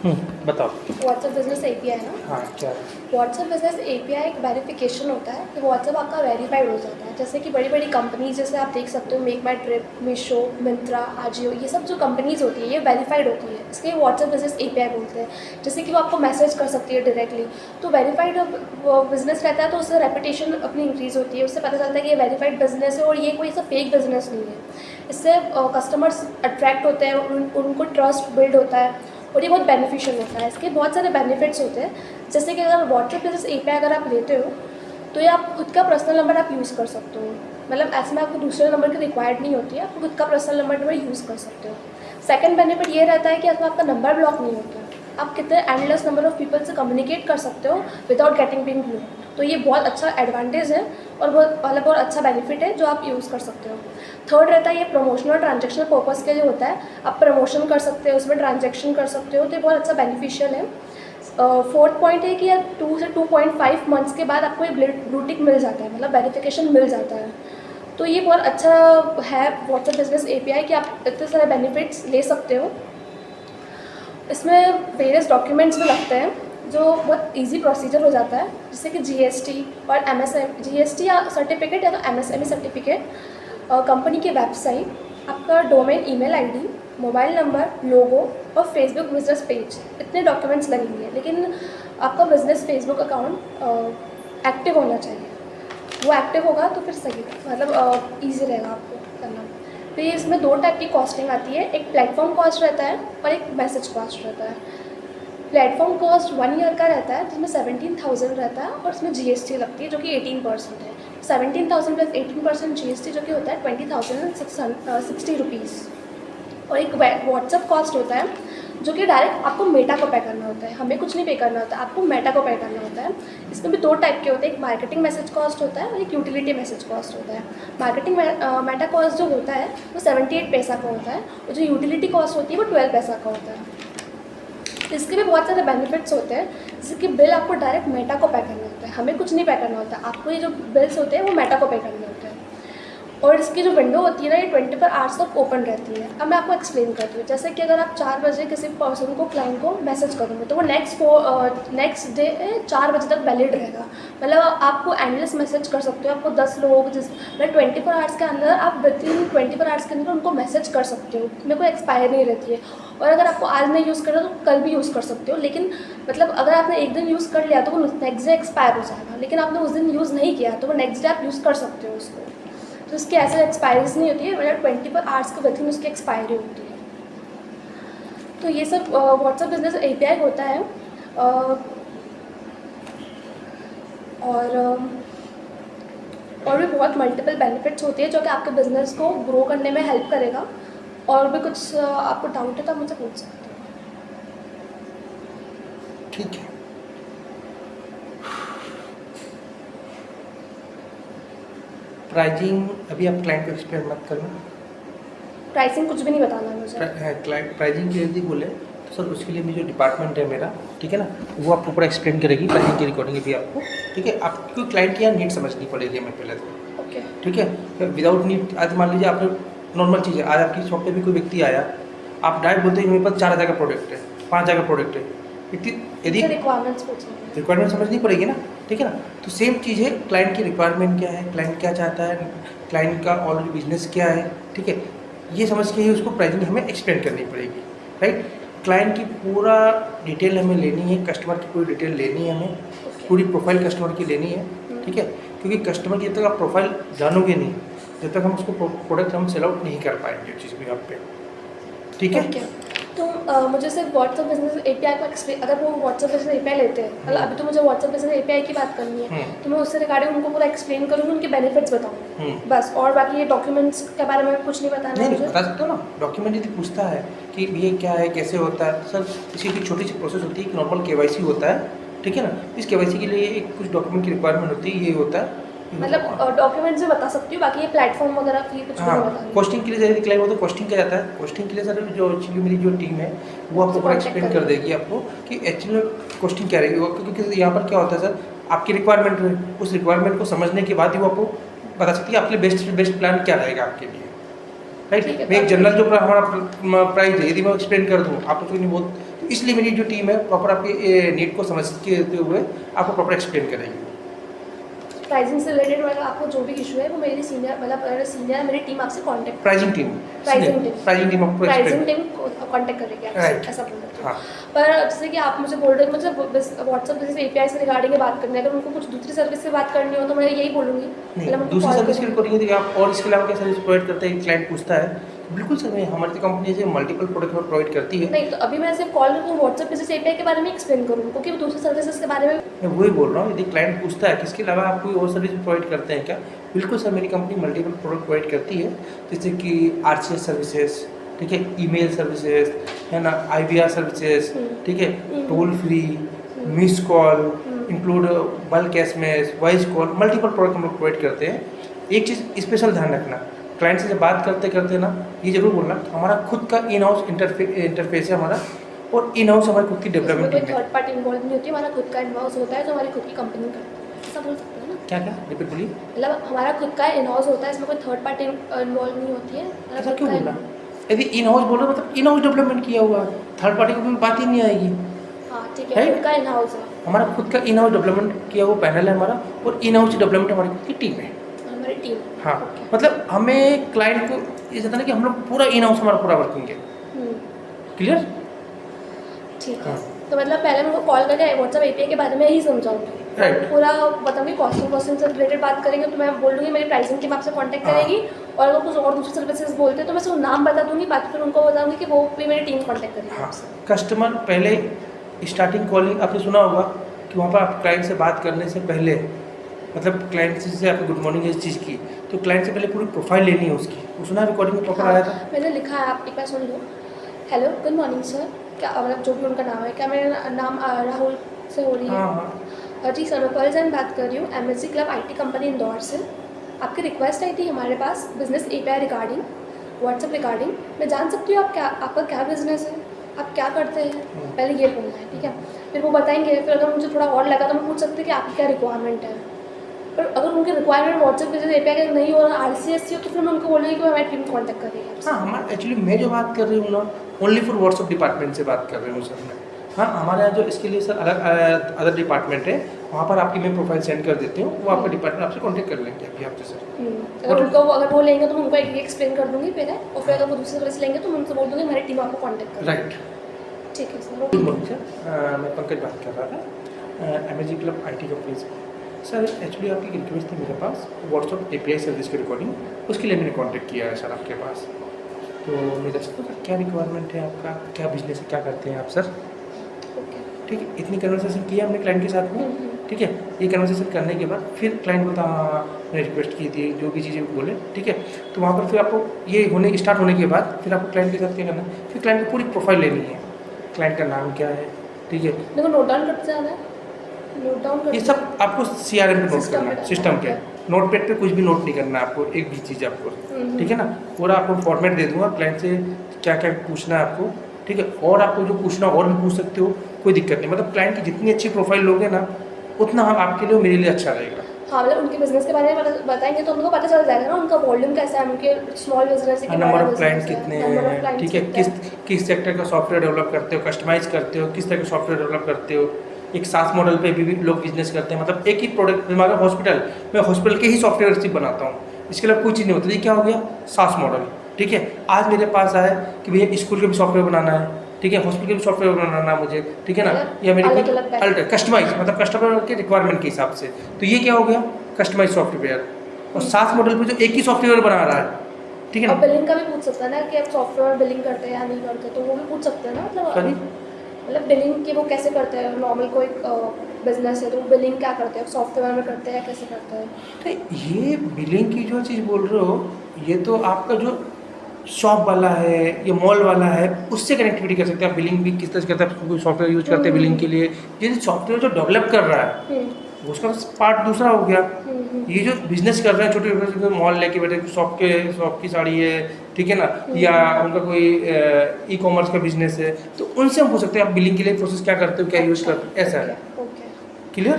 बताओ। WhatsApp business API है ना। हाँ क्या है? व्हाट्सएप बिजनेस एपीआई एक वेरिफिकेशन होता है कि व्हाट्सएप आपका वेरीफाइड हो जाता है। जैसे कि बड़ी बड़ी कंपनीज जैसे आप देख सकते हो मेक माई ट्रिप, मीशो, मिंत्रा, आजियो, ये सब जो कंपनीज होती है ये वेरीफाइड होती है, इसके व्हाट्सएप बिजनेस एपीआई बोलते हैं। जैसे कि वो आपको मैसेज कर सकती है डायरेक्टली। तो वेरीफाइड बिजनेस रहता है तो उससे रेपुटेशन अपनी इंक्रीज़ होती है, उससे पता चलता है कि ये वेरीफाइड बिजनेस है और ये कोई सा फेक बिजनेस नहीं है। इससे कस्टमर्स अट्रैक्ट होते हैं, उनको ट्रस्ट बिल्ड होता है और ये बहुत बेनिफिशियल होता है। इसके बहुत सारे बेनिफिट्स होते हैं। जैसे कि अगर व्हाट्सएप बिजनेस एपीआई अगर आप लेते हो तो ये आप खुद का पर्सनल नंबर आप यूज़ कर सकते हो। मतलब ऐसे में आपको दूसरे नंबर की रिक्वायर्ड नहीं होती है, आप खुद का पर्सनल नंबर यूज़ कर सकते हो। सेकंड बेनिफिट ये रहता है कि इसमें आपका नंबर ब्लॉक नहीं होता। आप कितने एंडलेस नंबर ऑफ पीपल से कम्युनिकेट कर सकते हो विदाउट गेटिंग बीइंग ब्लॉक्ड। तो ये बहुत अच्छा एडवांटेज है और बहुत अच्छा बेनिफिट है जो आप यूज़ कर सकते हो। थर्ड रहता है ये प्रमोशनल ट्रांजेक्शनल पर्पज़ के लिए होता है। आप प्रमोशन कर सकते हो, उसमें ट्रांजेक्शन कर सकते हो, तो ये बहुत अच्छा बेनिफिशियल है। फोर्थ पॉइंट है कि 2 से 2.5 मंथ्स के बाद आपको ये ब्लू टिक मिल जाता है, मतलब वेरिफिकेशन मिल जाता है। तो ये बहुत अच्छा है व्हाट्सएप बिजनेस एपीआई कि आप इतने सारे बेनिफिट्स ले सकते हो। इसमें वेरियस डॉक्यूमेंट्स भी लगते हैं जो बहुत इजी प्रोसीजर हो जाता है, जैसे कि जीएसटी और एमएसएम जीएसटी या सर्टिफिकेट या तो एमएसएमई सर्टिफिकेट, कंपनी की वेबसाइट, आपका domain email ID, mobile number, logo और फेसबुक बिजनेस पेज, इतने डॉक्यूमेंट्स लगेंगे। लेकिन आपका बिजनेस फेसबुक अकाउंट एक्टिव होना चाहिए। वो एक्टिव होगा तो फिर सही, मतलब ईजी रहेगा आपको करना। तो ये इसमें 2 टाइप की कॉस्टिंग आती है, एक प्लेटफॉर्म कॉस्ट रहता है और एक मैसेज कॉस्ट रहता है। प्लेटफॉर्म कॉस्ट 1 ईयर का रहता है जिसमें 17,000 रहता है और उसमें जीएसटी लगती है जो कि 18% है। 17,000 प्लस 18% जीएसटी जो कि होता है 20,660 रुपीज़। और एक व्हाट्सएप कॉस्ट होता है जो कि डायरेक्ट आपको मेटा को पे करना होता है, हमें कुछ नहीं पे करना होता है, आपको मेटा को पे करना होता है। इसमें भी 2 टाइप के होते हैं, एक मार्केटिंग मैसेज कॉस्ट होता है और एक यूटिलिटी मैसेज कॉस्ट होता है। मार्केटिंग मेटा कॉस्ट जो होता है वो 78 पैसा का होता है और जो यूटिलिटी कॉस्ट होती है वो 12 पैसा का होता है। इसके भी बहुत सारे बेनिफिट्स होते हैं, जैसे कि बिल आपको डायरेक्ट मेटा को पे करना होता है, हमें कुछ नहीं पे करना होता है, आपको ये जो बिल्स होते हैं वो मेटा को पे करने होते हैं। और इसकी जो विंडो होती है ना ये 24 आवर्स तक ओपन रहती है। अब मैं आपको एक्सप्लेन करती हूँ। जैसे कि अगर आप 4 बजे किसी पर्सन को, क्लाइंट को मैसेज करोगे तो वो नेक्स्ट डे 4 बजे तक वैलिड रहेगा। मतलब आपको एंडलेस मैसेज कर सकते हो, आपको 10 लोग मतलब 24 आवर्स के अंदर आप विदिन 24 आवर्स के अंदर उनको मैसेज कर सकते हो, मेरे को एक्सपायर नहीं रहती है। और अगर आपको आज नहीं यूज़ करना तो कल भी यूज़ कर सकते हो, लेकिन मतलब अगर आपने एक दिन यूज़ कर लिया तो वो नेक्स्ट डे एक्सपायर हो जाएगा, लेकिन आपने उस दिन यूज़ नहीं किया तो वो नेक्स्ट डे आप यूज़ कर सकते हो उसको। तो इसकी ऐसे एक्सपायरीज नहीं होती है, मतलब 24 आवर्स के विदिन उसकी एक्सपायरी होती है। तो ये सब व्हाट्सएप बिजनेस एपीआई होता है। और और भी बहुत मल्टीपल बेनिफिट्स होती है जो कि आपके बिज़नेस को ग्रो करने में हेल्प करेगा। और भी कुछ आपको डाउट है तो आप मुझसे पूछ सकते हो। ठीक है। प्राइजिंग अभी आप क्लाइंट को एक्सप्लेन मत करना। प्राइसिंग कुछ भी नहीं बताना है मुझे। क्लाइंट प्राइजिंग के यदि बोले तो सर उसके लिए भी जो डिपार्टमेंट है मेरा, ठीक है ना, वो आपको पूरा एक्सप्लेन करेगी प्राइजिंग की रिकॉर्डिंग भी आपको। ठीक है, आपको क्लाइंट की यहाँ नीड समझनी पड़ेगी हमें पहले तो। ओके। ठीक है, विदाउट नीड आज मान लीजिए आपने नॉर्मल चीज़ है, आज आपकी शॉप पे भी कोई व्यक्ति आया, आप डायरेक्ट बोलते हैं मेरे पास 4,000 का प्रोडक्ट है, 5,000 का प्रोडक्ट है, यदि रिक्वायरमेंट्स पूछेंगे। रिक्वायरमेंट समझनी पड़ेगी ना। ठीक है ना, तो सेम चीज़ है, क्लाइंट की रिक्वायरमेंट क्या है, क्लाइंट क्या चाहता है, क्लाइंट का ऑलरेडी बिजनेस क्या है, ठीक है, ये समझ के ही उसको प्राइसिंग हमें एक्सप्लेन करनी पड़ेगी। राइट, क्लाइंट की पूरा डिटेल हमें लेनी है, कस्टमर की पूरी डिटेल लेनी है हमें, पूरी प्रोफाइल कस्टमर की लेनी है। ठीक है, क्योंकि कस्टमर की जब तक आप प्रोफाइल जानोगे नहीं, जब तक हम उसको प्रोडक्ट हम सेल आउट नहीं कर पाएंगे चीज़ भी आप पे। ठीक है। ओके। तो मुझे सिर्फ व्हाट्सएप बिजनेस एपीआई को एक्सप्लेन, अगर वो व्हाट्सएप बिजनेस एपीआई लेते हैं, मतलब अभी तो मुझे व्हाट्सएप बिजनेस एपीआई की बात करनी है, तो मैं उससे रिगार्डिंग उनको पूरा एक्सप्लेन करूँगी, उनके बेनिफिट्स बताऊँगी बस। और बाकी ये डॉक्यूमेंट्स के बारे में कुछ नहीं बताना है नहीं मुझे। बता सकते हो ना, डॉक्यूमेंट यदि पूछता है कि ये क्या है, कैसे होता है सर, इसकी एक छोटी सी प्रोसेस होती है कि नॉर्मल केवाईसी होता है। ठीक है ना, इस केवाईसी के लिए एक कुछ डॉक्यूमेंट की रिक्वायरमेंट होती है, ये होता है मतलब डॉक्यूमेंट्स भी बता सकती हूँ, बाकी ये प्लेटफॉर्म वगैरह की कुछ भी हाँ। नहीं बताऊँगी। कॉस्टिंग के लिए यदि क्लाइंट हो तो कॉस्टिंग क्या जाता है, कॉस्टिंग के लिए सर जो एक्चुअली मेरी जो टीम है वो आपको पूरा Contact एक्सप्लेन कर करेगी। देगी आपको कि एक्चुअली में कॉस्टिंग क्या रहेगी। क्योंकि यहाँ पर क्या होता है सर, आपकी रिक्वायरमेंट है, उस रिक्वायरमेंट को समझने के बाद ही वो आपको बता सकती है आपके लिए बेस्ट प्लान क्या रहेगा आपके लिए। ठीक राइट, है, मैं एक बाकी जनरल जो हमारा प्राइस है यदि मैं एक्सप्लेन कर दूँ आप तो नहीं बहुत, तो इसलिए मेरी जो टीम है प्रॉपर आपके नीड को समझते हुए आपको प्रॉपर एक्सप्लेन करेगी। प्राइसिंग से रिलेटेड मतलब आपको जो भी इशू है वो मेरी सीनियर मतलब सीनियर मेरी टीम आपसे कांटेक्ट प्राइसिंग टीम आपको प्राइसिंग एक्सप्लेन। टीम कांटेक्ट करेगी आपसे, राइट। ऐसा बोल रहे हाँ। थे। पर जैसे कि आप मुझे बोल रहे हो मुझे व्हाट्सएप बिजनेस एपीआई से रिगार्डिंग बात करनी है, अगर उनको कुछ दूसरी सर्विस से बात करनी हो तो मैं यही बोलूँगी नहीं, दूसरी सर्विस की रिकॉर्डिंग देखिए आप और इसके अलावा क्या सर्विस प्रोवाइड करते हैं, क्लाइंट पूछता है बिल्कुल सर मैं हमारी कंपनी से मल्टीपल प्रोडक्ट प्रोवाइड करती है। नहीं, तो अभी मैं सिर्फ कॉल करके व्हाट्सएप बिजनेस एपीआई के बारे में एक्सप्लेन करूँ क्योंकि दूसरी सर्विसेज के बारे में मैं वही बोल रहा हूँ, यदि क्लाइंट पूछता है कि इसके अलावा आप कोई और सर्विस प्रोवाइड करते हैं क्या, बिल्कुल सर मेरी कंपनी मल्टीपल प्रोडक्ट प्रोवाइड करती है, जैसे कि आरसीएस सर्विसेज, ठीक है, ईमेल सर्विसेज है ना, आईवीआर सर्विसेज, ठीक है, toll free, miss call, include bulk SMS, voice call, multiple product हम लोग प्रोवाइड करते हैं। एक चीज़ स्पेशल ध्यान रखना, क्लाइंट से जब बात करते करते ना ये जरूर बोलना हमारा खुद का इन हाउस इंटरफेस है हमारा, और इन हाउस हमारी खुद की डेवलपमेंट टीम है। थर्ड पार्टी इन्वॉल्व नहीं होती, हमारा खुद का इन हाउस होता है जो हमारी खुद की कंपनी करती है, ऐसा बोल सकते हैं ना? क्या क्या रिपीट बोलिए। मतलब हमारा खुद का इन हाउस होता है, इसमें कोई थर्ड पार्टी इन्वॉल्व नहीं होती है, हमारा ऐसा खुद क्यों का बोलना, यदि इन हाउस बोल रहे हो मतलब इन हाउस डेवलपमेंट किया हुआ है, थर्ड पार्टी की कोई बात ही नहीं आएगी। हाँ ठीक है, खुद का इन हाउस है, हमारा खुद का इन हाउस डेवलपमेंट किया हुआ पैनल है हमारा, और इन हाउस डेवलपमेंट हमारी खुद की टीम है। हमारी टीम। हाँ, मतलब हमें क्लाइंट को ये कहता है कि हम लोग पूरा इन हाउस हमारा पूरा वर्किंग है। क्लियर? ठीक है। हाँ। तो मतलब पहले मैं उनको कॉल करके व्हाट्सएप एपीआई के बारे में ही समझाऊंगी, Right. पूरा बताऊंगी, कॉस्टिंग से रिलेटेड बात करेंगे तो मैं बोल दूंगी मेरी प्राइसिंग टीम आपसे कांटेक्ट हाँ। करेगी, और अगर कुछ और दूसरी सर्विसेज बोलते हैं तो मैं सिर्फ नाम बता दूंगी, बाकी फिर उनको बताऊंगी कि वो भी मेरी टीम कांटेक्ट करेगी हाँ, आपसे। कस्टमर पहले स्टार्टिंग कॉलिंग आपने सुना होगा कि वहाँ पर आप क्लाइंट से बात करने से पहले, मतलब क्लाइंट से आपको गुड मॉर्निंग इस चीज़ की, तो क्लाइंट से पहले पूरी प्रोफाइल लेनी है उसकी, वो सुना रिकॉर्डिंग में प्रॉपर आया था। मैंने लिखा है, आप एक बार सुन लो। हेलो, गुड मॉर्निंग सर, क्या मतलब जो भी उनका नाम है, क्या मेरा नाम राहुल से हो रही है? हाँ। जी सर, मैं पलजन बात कर रही हूँ, MSG club IT company Indore से। आपकी रिक्वेस्ट आई थी हमारे पास business API regarding, WhatsApp regarding. मैं जान सकती हूँ आपका क्या बिजनेस है, आप क्या करते हैं? पहले ये बोलना है, ठीक है? फिर वो बताएंगे, फिर अगर मुझे थोड़ा और लगा तो मैं पूछ सकती हूँ कि आपकी क्या रिक्वायरमेंट है। पर अगर उनकी रिक्वायरमेंट व्हाट्सएप बिजनेस एपीआई का नहीं हो रहा, आरसीएस हो, तो फिर मैं उनको बोलूँगी कि हमारी टीम कॉन्टैक्ट करेगी। हाँ, हमारा एक्चुअली मैं जो बात कर रही हूँ ना, ओनली फॉर व्हाट्सएप डिपार्टमेंट से बात कर रही हूँ सर मैं। हाँ, हमारे यहाँ जो इसके लिए सर अलग अदर डिपार्टमेंट है, वहाँ पर आपकी मैं प्रोफाइल सेंड कर देती हूँ, वो आपका डिपार्टमेंट आपसे कॉन्टेक्ट कर लेंगे अभी आपसे सर। अगर वो लेंगे तो मैं उनको एक्सप्लेन कर दूँगी पहले, और फिर अगर वो दूसरी सर्विस लेंगे तो मैं उनसे बोल दूँगी हमारी टीम आपको कॉन्टैक्ट कर। राइट। ठीक है सर। गुड मॉर्निंग सर, मैं पंकज बात कर रहा था एमएसजी क्लब आईटी कंपनी से। सर एक्चुअली आपकी एक रिक्वेस्ट थी मेरे पास व्हाट्सएप एपीआई सर्विस की रिकॉर्डिंग, उसके लिए मैंने कांटेक्ट किया है सर आपके पास। तो मेरा सर क्या रिक्वायरमेंट है आपका, क्या बिजनेस है, क्या करते हैं आप सर? ठीक है, इतनी कन्वर्सेशन किया हमने क्लाइंट के साथ में, ठीक है। ये कन्वर्सेशन करने के बाद फिर क्लाइंट बोलता हाँ मैंने रिक्वेस्ट की थी, जो भी चीज़ें बोले, ठीक है। तो वहाँ पर फिर आपको ये स्टार्ट होने के बाद फिर आपको क्लाइंट के साथ क्या करना है, फिर क्लाइंट की पूरी प्रोफाइल लेनी है, क्लाइंट का नाम क्या है, ठीक है। देखो नोट डाउन करते जाना है, नोट डाउन कर, ये सब आपको सीआरएम पे नोट System करना है, पे सिस्टम पे। नोट पैड पे कुछ भी नोट नहीं करना है आपको, एक भी चीज़ आपको, ठीक है ना। पूरा आपको फॉर्मेट दे दूंगा, क्लाइंट से क्या क्या पूछना है आपको, ठीक है। और आपको जो पूछना और भी पूछ सकते हो, कोई दिक्कत नहीं। मतलब क्लाइंट की जितनी अच्छी प्रोफाइल लोगे ना, उतना हम आपके लिए मेरे लिए अच्छा रहेगा। हाँ मतलब उनके बिजनेस के बारे में बताएंगे तो उनको पता चल जाएगा ना उनका वॉल्यूम कैसा है, उनके स्मॉल बिजनेस है, नंबर ऑफ क्लाइंट कितने हैं, ठीक है, किस सेक्टर का सॉफ्टवेयर डेवलप करते हो, कस्टमाइज करते हो, किस तरह का सॉफ्टवेयर डेवलप करते हो। एक सास मॉडल पे भी लोग बिजनेस करते हैं, मतलब एक ही प्रोडक्ट, हमारा हॉस्पिटल, मैं हॉस्पिटल के ही सॉफ्टवेयर सिर्फ बनाता हूँ, इसके अलावा कोई चीज़ नहीं होती। ये क्या हो गया, सास मॉडल, ठीक है। आज मेरे पास आया कि भैया स्कूल का भी सॉफ्टवेयर बनाना है, ठीक है, हॉस्पिटल का भी सॉफ्टवेयर बनाना है मुझे, ठीक है ना, या मेरे कोई अल्टर कस्टमाइज, मतलब कस्टमर के रिक्वायरमेंट के हिसाब से। तो ये क्या हो गया, कस्टमाइज सॉफ्टवेयर। और सास मॉडल पे जो एक ही सॉफ्टवेयर बना रहा है, ठीक है ना। और बिलिंग का भी पूछ सकता है ना कि आप सॉफ्टवेयर बिलिंग करते हैं या नहीं करते, तो वो भी पूछ सकते हैं ना। मतलब बिलिंग की वो कैसे करते हैं, नॉर्मल कोई बिजनेस है तो बिलिंग क्या करते हैं, सॉफ्टवेयर में करते हैं, कैसे करते हैं? तो ये बिलिंग की जो चीज़ बोल रहे हो, ये तो आपका जो शॉप वाला है या मॉल वाला है उससे कनेक्टिविटी कर सकते हैं आप। बिलिंग भी किस तरह से करते हैं, कोई सॉफ्टवेयर यूज करते हैं बिलिंग के लिए, ये सॉफ्टवेयर जो डेवलप कर रहा है उसका पार्ट दूसरा हो गया। ये जो बिजनेस कर रहे हैं छोटे छोटे मॉल लेके बैठे, शॉप की साड़ी है, ठीक है ना, या उनका कोई ई कॉमर्स का बिजनेस है, तो उनसे हम पूछ सकते हैं आप बिलिंग के लिए प्रोसेस क्या करते हो, क्या यूज़ करते हो, ऐसा है। क्लियर?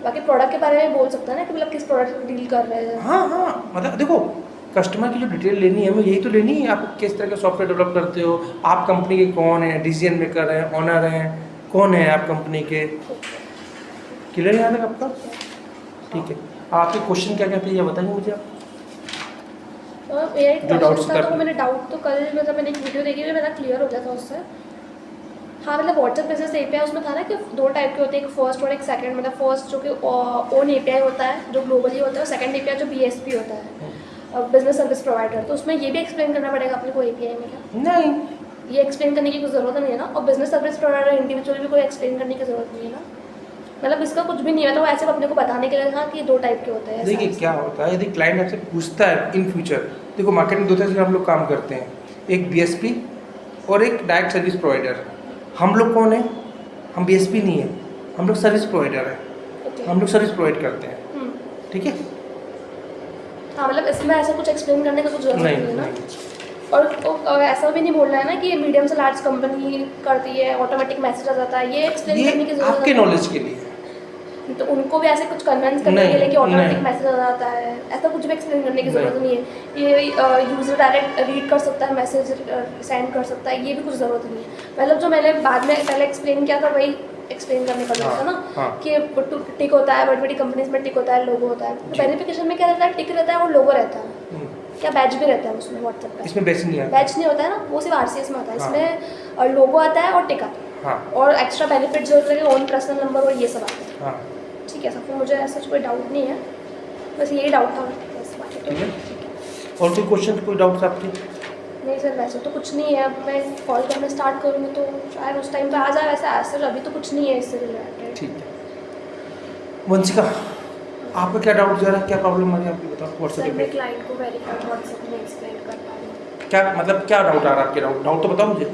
बाकी प्रोडक्ट के बारे में बोल सकता है ना कि मतलब किस प्रोडक्ट डील कर रहे हैं। हाँ, मतलब देखो कस्टमर की जो डिटेल लेनी है हमें यही तो लेनी है, आप किस तरह का सॉफ्टवेयर डेवलप करते हो, आप कंपनी के कौन है, डिसीजन मेकर हैं, ऑनर हैं, कौन है आप कंपनी के। क्लियर है यहाँ तक आपका? ठीक है, आपके क्वेश्चन क्या क्या थे ये बताइए मुझे आप। मेरा एक जो doubts क्वेश्चन था, था। तो मैंने डाउट तो कल मतलब मैंने एक वीडियो देखी, मेरा क्लियर हो गया था उससे। हाँ मतलब व्हाट्सएप बिजनेस एपीआई उसमें था ना कि दो टाइप के होते हैं, एक फर्स्ट और एक सेकंड। मतलब फर्स्ट जो कि ओन एपीआई होता है जो ग्लोबली होता है, और सेकंड एपीआई जो बीएसपी होता है, बिजनेस सर्विस प्रोवाइडर। तो उसमें ये भी एक्सप्लेन करना पड़ेगा अपने को एपीआई में क्या? नहीं, ये एक्सप्लेन करने की कोई ज़रूरत नहीं है ना। और बिजनेस सर्विस प्रोवाइडर इंडिविजुअल भी कोई एक्सप्लेन करने की ज़रूरत नहीं है ना। मतलब इसका कुछ भी नहीं है, तो वो ऐसे अपने को बताने के लिए था कि दो टाइप के होते हैं। देखिए क्या होता है, यदि क्लाइंट आपसे पूछता है इन फ्यूचर, देखो मार्केट में दो तरह से हम लोग काम करते हैं, एक बीएसपी और एक डायरेक्ट सर्विस प्रोवाइडर। हम लोग कौन है? हम बीएसपी नहीं है, हम लोग सर्विस प्रोवाइडर है, Okay. हम लोग सर्विस प्रोवाइड करते हैं। हम्म। ठीक है, हाँ मतलब इसमें ऐसा कुछ एक्सप्लेन करने का कुछ जरूरत नहीं नहीं है ना। नहीं, और ऐसा भी नहीं बोलना है ना कि मीडियम से लार्ज कंपनी करती है, ऑटोमेटिक मैसेज आ जाता है, ये एक्सप्लेन करने की ये जरूरत आपके नहीं है। नॉलेज के लिए है। तो उनको भी ऐसे कुछ कन्विंस करने नहीं, के लिए कि ऑटोमेटिक नहीं। मैसेज आ जाता है, ऐसा कुछ भी एक्सप्लेन करने की नहीं। ज़रूरत नहीं है। ये यूज़र डायरेक्ट रीड कर सकता है, मैसेज सेंड कर सकता है, ये भी कुछ ज़रूरत नहीं है। मतलब जो मैंने बाद में पहले एक्सप्लेन किया था वही एक्सप्लेन करने का जरूरत है ना। हाँ। कि टिक होता है, बड़ी बड़ी कंपनीज में टिक होता है, लोगो होता है। तो जी। वेरिफिकेशन में क्या रहता है? टिक रहता है और लोगो रहता है। हम्म, क्या बैच भी रहता है उसमें व्हाट्सएप पे? इसमें बेसिक नहीं आता। बैच नहीं होता है ना, वो सिर्फ आरसीएस में आता है। हाँ। इसमें लोगो आता है और टिक आता है, हाँ और एक्स्ट्रा बेनिफिट जो होते हैं ओन पर्सनल नंबर और ये सब आते हैं। हाँ, ठीक है सर, तो मुझे ऐसा कोई डाउट नहीं है, बस यही डाउट था बस, बाकी तो ठीक है। ठीक है। और कोई क्वेश्चन, कोई डाउट्स आपके? नहीं सर, वैसे तो कुछ नहीं है। अब मैं कॉल करना स्टार्ट करूँगी तो शायद उस टाइम पे आ जाए। वैसे आज सर अभी तो कुछ नहीं है इससे रिलेटेड। ठीक है, वंशिका आपका क्या डाउट जा रहा है, क्या प्रॉब्लम आ रही है आपकी बताओ सर व्हाट्सएप मैं पे। क्लाइंट को वेरीफाइड व्हाट्सएप में एक्सप्लेन कर पा रही हूँ। क्या मतलब क्या डाउट आ रहा है आपके? डाउट तो बताओ मुझे,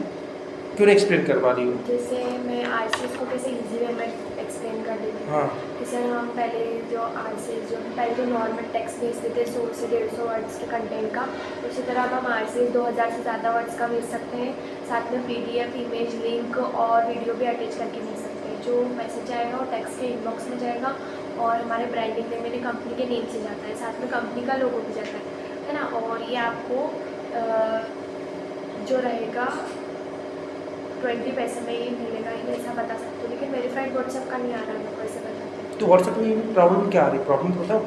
क्यों नहीं एक्सप्लेन कर पा रही हो? जैसे मैं आरसीएस को कैसे इजी वे में एक्सप्लेन कर देती हूँ। हाँ कि सर हम पहले जो आरसीएस जो नॉर्मल टेक्स्ट भेजते थे 100 से 150 वर्ड्स के कंटेंट का, उसी तरह अब हम आरसीएस 2000 से ज़्यादा वर्ड्स का भेज सकते हैं। साथ में पीडीएफ, इमेज, लिंक और वीडियो भी अटैच करके भेज सकते हैं। जो मैसेज आएगा वो टेक्स्ट के इनबॉक्स में जाएगा और हमारे ब्रांडिंग में मेरी कंपनी के नेम से जाता है, साथ में कंपनी का लोगो भी जाता है ना। और ये आपको जो रहेगा 20 पैसे में ही मिलेगा, ये ऐसा बता सकती हूँ। लेकिन वेरीफाइड व्हाट्सएप का नहीं आ रहा है, मेरे को ऐसे बताते हैं। तो व्हाट्सएप में प्रॉब्लम क्या आ रही है? प्रॉब्लम तो बताओ,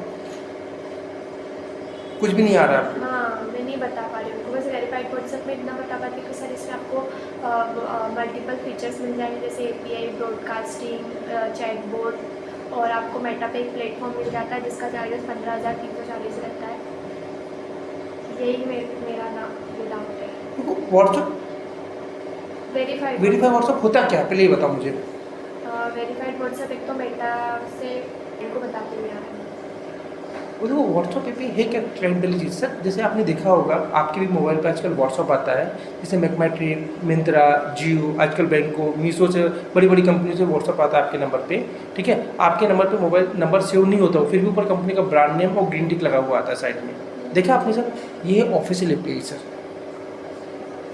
कुछ भी नहीं आ रहा है आपको? हाँ मैं नहीं बता पा रही हूँ उनको, बस वेरीफाइड व्हाट्सएप में इतना बता पाती हूँ कि सर इसमें आपको मल्टीपल फीचर्स मिल जाएंगे, जैसे एपीआई, ब्रॉडकास्टिंग, चैटबॉट, और आपको मेटा पे एक प्लेटफॉर्म मिल जाता है जिसका चार्जेस 15,340 रहता है। यही मेरा डाउट है। व्हाट्सएप वेरीफाइड व्हाट्सएप होता क्या है पहले ये बताओ मुझे। वेरीफाइड व्हाट्सएप एक तो मेटा से इनको बताते हुए आ रहा है। वो देखो व्हाट्सएप पे है क्या क्लाइंट वाली चीज़ सर, जैसे आपने देखा होगा आपके भी मोबाइल पे आजकल व्हाट्सएप आता है, जैसे मेक माई ट्रिप, मिंत्रा, जियो, आजकल बैंको, मीशो से बड़ी बड़ी कंपनी से व्हाट्सएप आता है आपके नंबर पे। ठीक है, आपके नंबर पे मोबाइल नंबर सेव नहीं होता हो, फिर भी ऊपर कंपनी का ब्रांड नेम और ग्रीन टिक लगा हुआ आता है साइड में। देखा आपने सर, ये है ऑफिशियल एपीआई सर,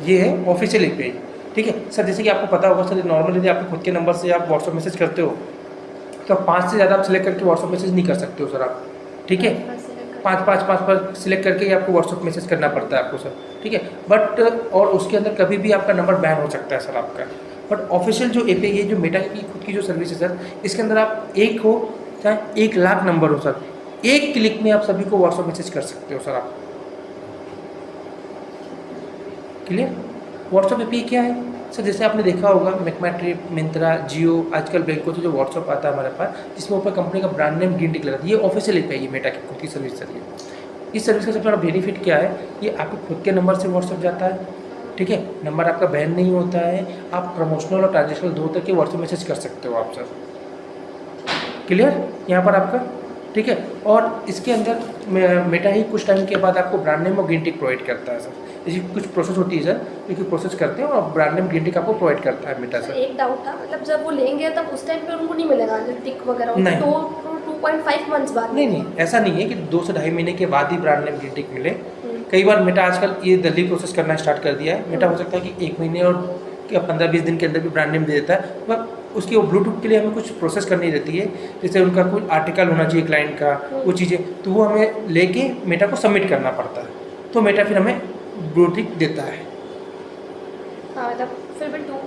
ये है ऑफिशियल एपीआई। ठीक है सर, जैसे कि आपको पता होगा सर, नॉर्मली यदि आपके खुद के नंबर से आप व्हाट्सएप मैसेज करते हो तो 5 से ज़्यादा आप सिलेक्ट करके व्हाट्सएप मैसेज नहीं कर सकते हो सर आप। ठीक है, पाँच सिलेक्ट करके ही आपको व्हाट्सएप मैसेज करना पड़ता है आपको सर। ठीक है, बट और उसके अंदर कभी भी आपका नंबर बैन हो सकता है सर आपका। बट ऑफिशियल जो एपीआई, ये जो मेटा की खुद की जो सर्विस है सर, इसके अंदर आप एक हो चाहे 1 लाख नंबर हो सर, एक क्लिक में आप सभी को व्हाट्सएप मैसेज कर सकते हो सर आप। क्लियर? व्हाट्सएप एपीआई क्या है सर, जैसे आपने देखा होगा मेक माई ट्रिप, मिंत्रा, जियो, आजकल बैंकों से जो व्हाट्सएप आता है हमारे पास, जिसमें ऊपर कंपनी का ब्रांड नेम ग्रीन टिक लगा था, ये ऑफिशियल एपीआई है मेटा की खुद की सर्विस सर। इस सर्विस का सबसे बड़ा बेनिफिट क्या है, ये आपके खुद के नंबर से व्हाट्सएप जाता है। ठीक है, नंबर आपका बैन नहीं होता है, आप प्रमोशनल और ट्रांजेक्शनल दो तरह के व्हाट्सएप मैसेज कर सकते हो आप सर। क्लियर यहाँ पर आपका? ठीक है, और इसके अंदर मेटा ही कुछ टाइम के बाद आपको ब्रांड नेम और ग्रीन टिक प्रोवाइड करता है सर। इसकी कुछ प्रोसेस होती है सर, क्योंकि प्रोसेस करते हैं और ब्रांड नेम ग्रीन टिक आपको प्रोवाइड करता है मेटा सर। एक डाउट था, मतलब जब वो लेंगे तब उस टाइम पे उनको नहीं मिलेगा जब टिक वगैरह? नहीं। तो 2.5 मंथ्स बाद? नहीं, ऐसा नहीं है कि 2 से ढाई महीने के बाद ही ब्रांड नेम ग्रीन टिक मिले। कई बार मेटा आजकल ये जल्दी प्रोसेस करना स्टार्ट कर दिया है। मेटा हो सकता है कि 1 महीने और 15-20 दिन के अंदर भी ब्रांड नेम दे देता है, पर उसकी वो ब्लूटूथ के लिए हमें कुछ प्रोसेस करनी रहती है, जैसे उनका कोई आर्टिकल होना चाहिए क्लाइंट का, वो चीज़ें, तो वो हमें लेके मेटा को सबमिट करना पड़ता है। तो मेटा फिर हमें ब्लू टिक देता है। हाँ मतलब फिर भी 2,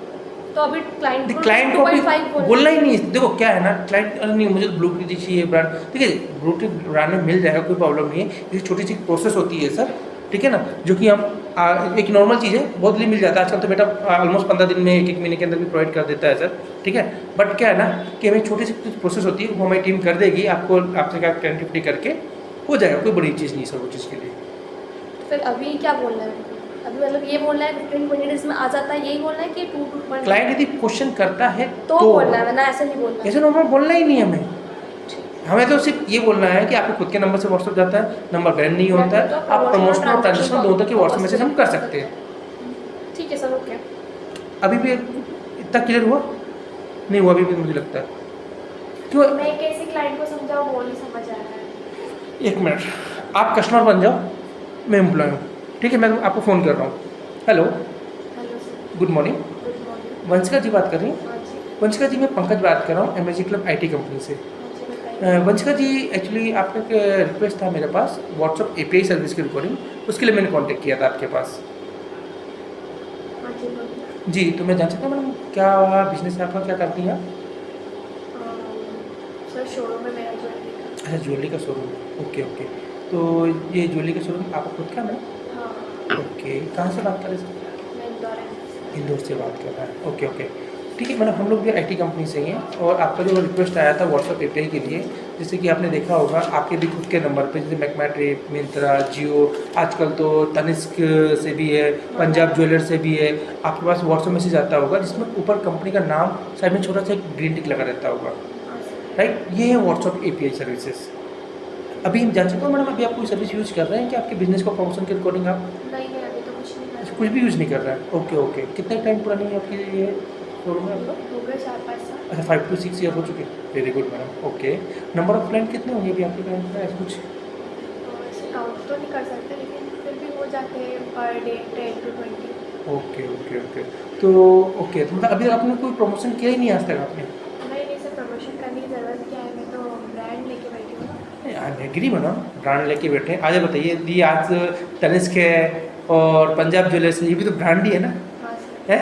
तो अभी क्लाइंट क्लाइंट को अभी बोलना ही नहीं है। देखो क्या है ना, क्लाइंट नहीं मुझे तो ब्लू टिक चाहिए ब्रांड, ठीक है ब्लू टिक ब्रांड में मिल जाएगा, कोई प्रॉब्लम नहीं है। ये छोटी सी प्रोसेस होती है सर, ठीक है ना, जो कि हम एक नॉर्मल चीज़ है, बहुत जल्दी मिल जाता है आजकल तो बेटा, ऑलमोस्ट 15 दिन में, 1 महीने के अंदर भी प्रोवाइड कर देता है सर, ठीक है। बट क्या है ना कि हमें छोटी सी प्रोसेस होती है, वो हमारी टीम कर देगी, आपको आपसे क्या कनेक्टिविटी करके हो जाएगा, कोई बड़ी चीज़ नहीं सर वो चीज़ के लिए। फिर अभी क्या बोलना है, अभी मतलब ये बोलना है 15-20 डेज में आ जाता है, यही बोलना है कि 2 क्लाइंट यदि क्वेश्चन करता है तो बोलना है, वरना ऐसे नहीं बोलना है। ऐसे नॉर्मल बोलना ही नहीं है हमें तो सिर्फ ये बोलना है कि आपके खुद के नंबर से व्हाट्सअप जाता है, नंबर बैन नहीं होता है, आप प्रमोशनल और ट्रांजेक्शनल दोनों तरह के व्हाट्सएप मैसेज हम कर सकते हैं। ठीक है सर, ओके। अभी भी इतना क्लियर हुआ नहीं हुआ, अभी भी मुझे लगता है क्यों। मैं कैसे क्लाइंट को समझाऊँ, वो नहीं समझ आ रहा है। 1 मिनट, आप कस्टमर बन जाओ, मैं एम्प्लॉय हूँ, ठीक है, मैं आपको फ़ोन कर रहा हूँ। Hello hello sir, good morning, good morning. Vanshika ji बात कर रही हैं? हाँ जी, वंशिका जी मैं पंकज बात कर रहा हूँ एमएसजी क्लब आईटी कंपनी से। हाँ जी बताइए। वंशिका जी एक्चुअली आपका एक रिक्वेस्ट था मेरे पास व्हाट्सअप एपीआई सर्विस की रिकॉर्डिंग, उसके लिए मैंने कांटेक्ट किया था आपके पास। हाँ जी बोलिए। जी तो मैं जान सकता हूँ मैडम क्या बिजनेस है आपका, क्या करती हैं आप? सर शोरूम में मेरा ज्वेलरी का। अच्छा ज्वेलरी का शोरूम, ओके ओके। तो ये ज्वेलरी का शोरूम आपका खुद का ना? हाँ, ओके, कहाँ से बात कर रहे हैं? मैं इंदौर इंदौर से बात कर रहा है, ओके ओके ठीक है मैडम। हम लोग भी आईटी कंपनी से ही हैं और आपका जो रिक्वेस्ट आया था व्हाट्सअप एपीआई के लिए, जैसे कि आपने देखा होगा आपके भी खुद के नंबर पे, जैसे मैकमैट्रिक, मिंत्रा, जियो, आजकल तो तनिष्क से भी है, पंजाब ज्वेलर से भी है, आपके पास व्हाट्सअप मैसेज आता होगा जिसमें ऊपर कंपनी का नाम साइड में छोटा सा एक ग्रीन टिक लगा रहता होगा, राइट। ये है व्हाट्सअप एपीआई सर्विसेज। अभी हम जान सकते हो मैडम, अभी आप कोई सर्विस यूज़ कर रहे हैं कि आपके बिजनेस को प्रमोशन के अकॉर्डिंग आप नहीं नहीं, अभी तो कुछ नहीं कर कुछ भी यूज़ नहीं कर रहा है? ओके ओके, कितने टाइम पुरानी है आपकी ये शोरूम है आपका? हो गए 4-5 साल। अच्छा 5 to 6 ईयर हो चुके हैं, very good madam, okay. Number of client कितने होंगे अभी आपके क्लाइंट का, ऐसा कुछ? ऐसे काउंट तो नहीं कर सकते, लेकिन फिर भी हो जाते हैं per day 10 to 20। Okay okay okay, तो ओके तो मतलब अभी आपने कोई प्रमोशन किया ही नहीं आज तक आपने? नहीं सर, प्रमोशन करने की ज़रूरत क्या है, मैं तो ब्रांड लेके बैठी हूँ ना। आई एग्री मैडम, ब्रांड लेके बैठे हैं। आज बताइए यदि आज तनिष्क है और पंजाब ज्वेलर्स है, ये भी तो ब्रांड ही है ना, हाँ सर। है?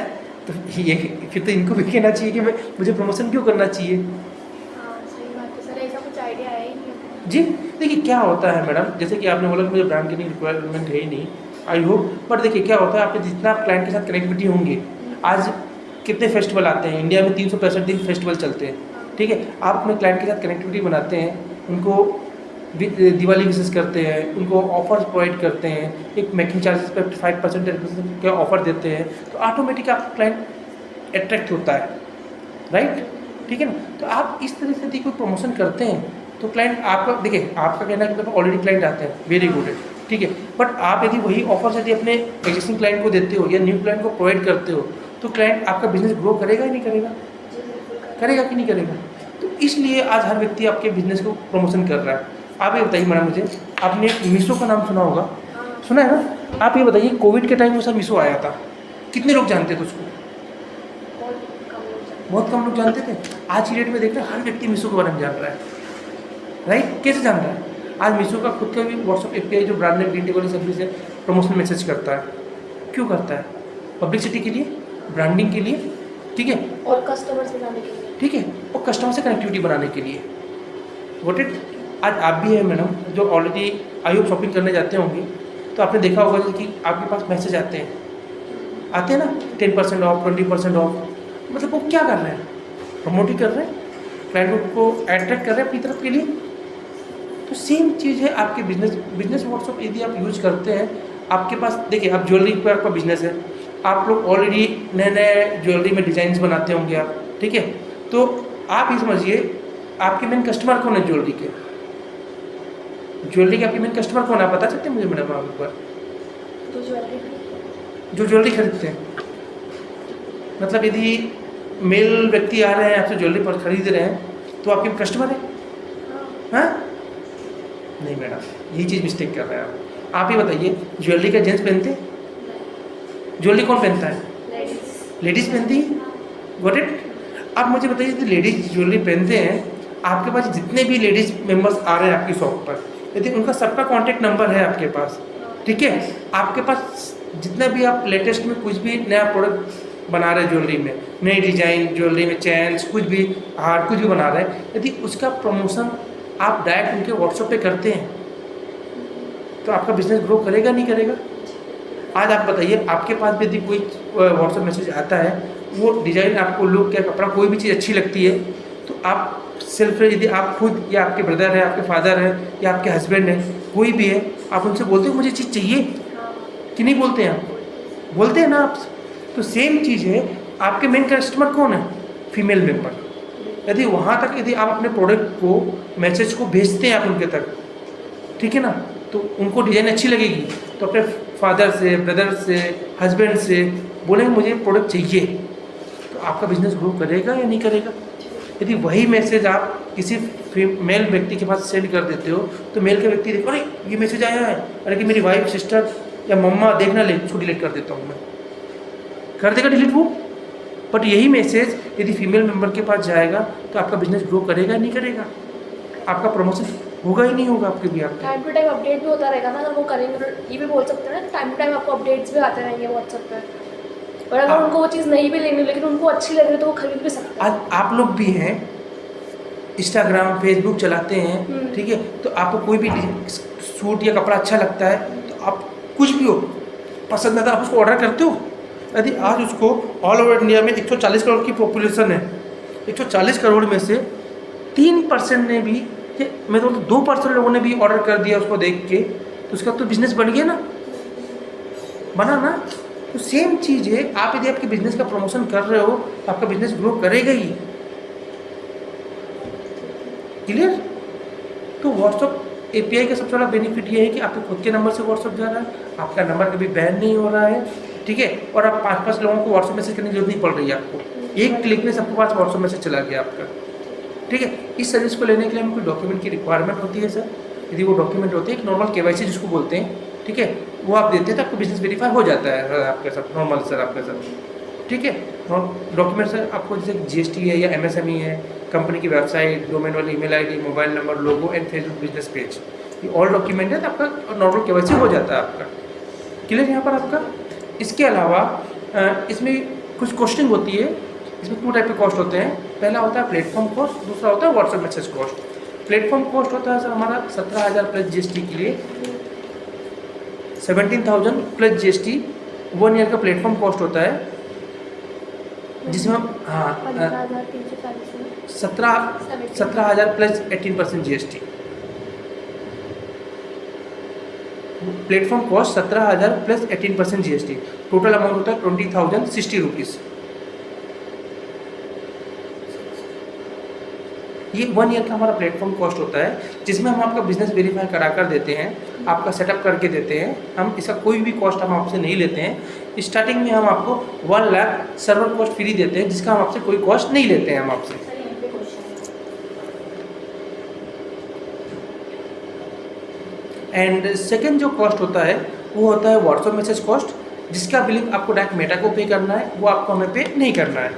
तो ये फिर तो इनको भी कहना चाहिए कि मैं मुझे प्रमोशन क्यों करना चाहिए। हाँ सही बात है सर, ऐसा कुछ आइडिया आया ही नहीं है। जी देखिए क्या होता है मैडम, जैसे कि आपने बोला कि मुझे ब्रांड की नहीं रिक्वायरमेंट है ही नहीं, आई होप, बट देखिए क्या होता है, आपके जितना आप क्लाइंट के साथ कनेक्टिविटी होंगे, आज कितने फेस्टिवल आते हैं इंडिया में, 365 दिन फेस्टिवल चलते हैं, ठीक है। आप अपने क्लाइंट के साथ कनेक्टिविटी बनाते हैं, उनको दिवाली विशेष करते हैं, उनको ऑफर्स प्रोवाइड करते हैं, एक मेकिंग चार्जेस पे 5% का ऑफर देते हैं, तो ऑटोमेटिक आपका क्लाइंट अट्रैक्ट होता है, राइट, ठीक है ना। तो आप इस तरह से यदि कोई प्रमोशन करते हैं तो क्लाइंट आपका, देखिए आपका कहना है कि ऑलरेडी क्लाइंट आते हैं, वेरी गुड है, ठीक है, बट आप यदि वही ऑफर्स यदि अपने एग्जिस्टिंग क्लाइंट को देते हो या न्यू क्लाइंट को प्रोवाइड करते हो, तो क्लाइंट आपका बिजनेस ग्रो करेगा या नहीं करेगा? जी बिल्कुल करेगा कि नहीं करेगा? तो इसलिए आज हर व्यक्ति आपके बिजनेस को प्रमोशन कर रहा है। आप ये बताइए मैडम मुझे, आपने मीशो का नाम सुना होगा, हाँ, सुना है ना? आप ये बताइए कोविड के टाइम में सर मीशो आया था, कितने लोग जानते थे उसको? बहुत कम लोग जानते हैं। बहुत कम लोग जानते थे। आज की डेट में देख रहे हैं हर व्यक्ति मीशो के बारे में जान रहा है, राइट। कैसे जान रहा है? आज मीशो का खुद का भी व्हाट्सअप एपीआई जो ब्रांड नेम ग्रीन टिक वाली सर्विस है, प्रमोशनल मैसेज करता है। क्यों करता है? पब्लिसिटी के लिए, ब्रांडिंग के लिए, ठीक है, और कस्टमर्स बनाने के लिए। ठीक है, और कस्टमर से कनेक्टिविटी बनाने के लिए। वॉट इट, आज आप भी है मैडम जो ऑलरेडी आई होप शॉपिंग करने जाते होंगे, तो आपने देखा होगा कि आपके पास मैसेज आते हैं ना, 10% ऑफ, 20% ऑफ, मतलब वो क्या कर रहे हैं? प्रमोट ही कर रहे हैं, क्लाइंट को अट्रैक्ट कर रहे हैं अपनी तरफ के लिए। तो सेम चीज़ है आपके बिजनेस व्हाट्सअप यदि आप यूज करते हैं, आपके पास देखिए आप ज्वेलरी पर आपका बिजनेस है, आप लोग ऑलरेडी नए नए ज्वेलरी में डिज़ाइंस बनाते होंगे आप, ठीक है, तो आप ये समझिए आपके मेन कस्टमर कौन है ज्वेलरी के? ज्वेलरी के आपके मेन कस्टमर कौन है, आप बता सकते हैं मुझे मैडम आप एक बार? तो ज्वेलरी जो ज्वेलरी खरीदते हैं, मतलब यदि मेल व्यक्ति आ रहे हैं आपसे ज्वेलरी पर खरीद रहे हैं तो आपके कस्टमर है, हाँ? नहीं मैडम, यही चीज़ मिस्टेक कर रहे हैं आप ही बताइए, ज्वेलरी का जेंट्स पहनते हैं? ज्वेलरी कौन पहनता है? लेडीज़ पहनती है, गॉट इट। आप मुझे बताइए यदि लेडीज़ ज्वेलरी पहनते हैं, आपके पास जितने भी लेडीज़ मेंबर्स आ रहे हैं आपकी शॉप पर, यदि उनका सबका कॉन्टैक्ट नंबर है आपके पास, ठीक है। आपके पास जितना भी आप लेटेस्ट में कुछ भी नया प्रोडक्ट बना रहे हैं ज्वेलरी में, नई डिजाइन ज्वेलरी में, चैन्स, कुछ भी हार, कुछ भी बना रहे हैं, यदि उसका प्रमोशन आप डायरेक्ट उनके व्हाट्सएप पे करते हैं तो आपका बिजनेस ग्रो करेगा नहीं करेगा? आज आप बताइए, आपके पास भी यदि कोई व्हाट्सएप मैसेज आता है, वो डिज़ाइन आपको लुक या कपड़ा कोई भी चीज़ अच्छी लगती है, तो आप सेल्फ यदि आप खुद या आपके ब्रदर है, आपके फादर है या आपके हस्बैंड है, कोई भी है, आप उनसे बोलते हो मुझे चीज़ चाहिए कि नहीं बोलते हैं आप? बोलते हैं ना आप? तो सेम चीज़ है, आपके मेन कस्टमर कौन है? Female member. यदि वहाँ तक यदि आप अपने प्रोडक्ट को, मैसेज को भेजते हैं आप उनके तक, ठीक है ना, तो उनको डिज़ाइन अच्छी लगेगी, तो अपने फादर से, ब्रदर से, हस्बैंड से बोलेंगे मुझे प्रोडक्ट चाहिए, तो आपका बिजनेस ग्रो करेगा या नहीं करेगा? यदि वही मैसेज आप किसी मेल व्यक्ति के पास सेंड कर देते हो, तो मेल के व्यक्ति देखो, अरे ये मैसेज आया है, अरे कि मेरी वाइफ, सिस्टर या मम्मा देखना, ले इसको डिलीट कर देता हूँ मैं, कर देगा डिलीट वो। बट यही मैसेज यदि फीमेल मेंबर के पास जाएगा तो आपका बिजनेस ग्रो करेगा नहीं करेगा? आपका प्रमोशन होगा ही नहीं होगा आपके भी? आपका टाइम टू टाइम अपडेट भी होता रहेगा ना, अगर वो करेंगे तो ये भी बोल सकते हैं ना, टाइम टू टाइम आपको अपडेट्स भी आते रहेंगे व्हाट्सएप पे। और अगर उनको वो चीज़ नहीं भी लेनी, लेकिन उनको अच्छी लग रही है तो वो खरीद भी सकते हैं। आज आप लोग भी हैं, इंस्टाग्राम, फेसबुक चलाते हैं, ठीक है, तो आपको कोई भी सूट या कपड़ा अच्छा लगता है तो आप कुछ भी हो पसंद आता है, आप उसको ऑर्डर करते हो। यदि आज उसको ऑल ओवर इंडिया में 140 करोड़ की पॉपुलेशन है, 140 करोड़ में से 3% ने भी, मैं तो 2% लोगों ने भी ऑर्डर कर दिया उसको देख के, तो उसका तो बिजनेस बन गया ना, बना ना। तो सेम चीज़ है, आप यदि आपके बिजनेस का प्रमोशन कर रहे हो तो आपका बिजनेस ग्रो करेगा ही। क्लियर? तो व्हाट्सअप एपीआई का सबसे बड़ा बेनिफिट ये है कि आपके खुद के नंबर से व्हाट्सअप जा रहा है, आपका नंबर कभी बैन नहीं हो रहा है, ठीक है, और आप 5-5 लोगों को व्हाट्सअप मैसेज करने की जरूरत नहीं पड़ रही है आपको, एक क्लिक में सबके पास व्हाट्सअप मैसेज चला गया आपका, ठीक है। इस सर्विस को लेने के लिए हमें कोई डॉक्यूमेंट की रिक्वायरमेंट होती है सर? यदि वो डॉक्यूमेंट होते हैं, एक नॉर्मल केवाईसी जिसको बोलते हैं, ठीक है, वो आप देते हैं तो आपको बिजनेस वेरीफाई हो जाता है आपके साथ, नॉर्मल सर आपके साथ, ठीक है। डॉक्यूमेंट सर आपको जैसे जीएसटी है या एमएसएमई है, कंपनी की वेबसाइट, डोमेन वाली email ID, mobile number, logo and Facebook business page, ये ऑल डॉक्यूमेंट है तो आपका नॉर्मल केवाईसी हो जाता है आपका। क्लियर यहाँ पर आपका? इसके अलावा इसमें कुछ कॉस्टिंग होती है, इसमें 2 टाइप के कॉस्ट होते हैं। पहला होता है प्लेटफॉर्म कॉस्ट, दूसरा होता है WhatsApp message cost. Platform cost होता है सर हमारा 17,000 प्लस जीएसटी के लिए, 17,000 प्लस जीएसटी 1 ईयर का प्लेटफॉर्म कॉस्ट होता है, जिसमें हम 17,000 plus 18% GST. Platform cost 17,000 plus 18% GST, total amount होता है 20,060 रुपीज़। ये 1 ईयर का हमारा प्लेटफॉर्म कॉस्ट होता है, जिसमें हम आपका बिजनेस वेरीफाई करा कर देते हैं, आपका सेटअप करके देते हैं। हम इसका कोई भी कॉस्ट हम आपसे नहीं लेते हैं। स्टार्टिंग में हम आपको 1 लाख सर्वर कॉस्ट फ्री देते हैं, जिसका हम आपसे कोई कॉस्ट नहीं लेते हैं हम आपसे। एंड सेकेंड जो कॉस्ट होता है वो होता है व्हाट्सएप मैसेज कॉस्ट, जिसका बिलिंग आपको डायरेक्ट मेटा को पे करना है, वो आपको हमें पे नहीं करना है।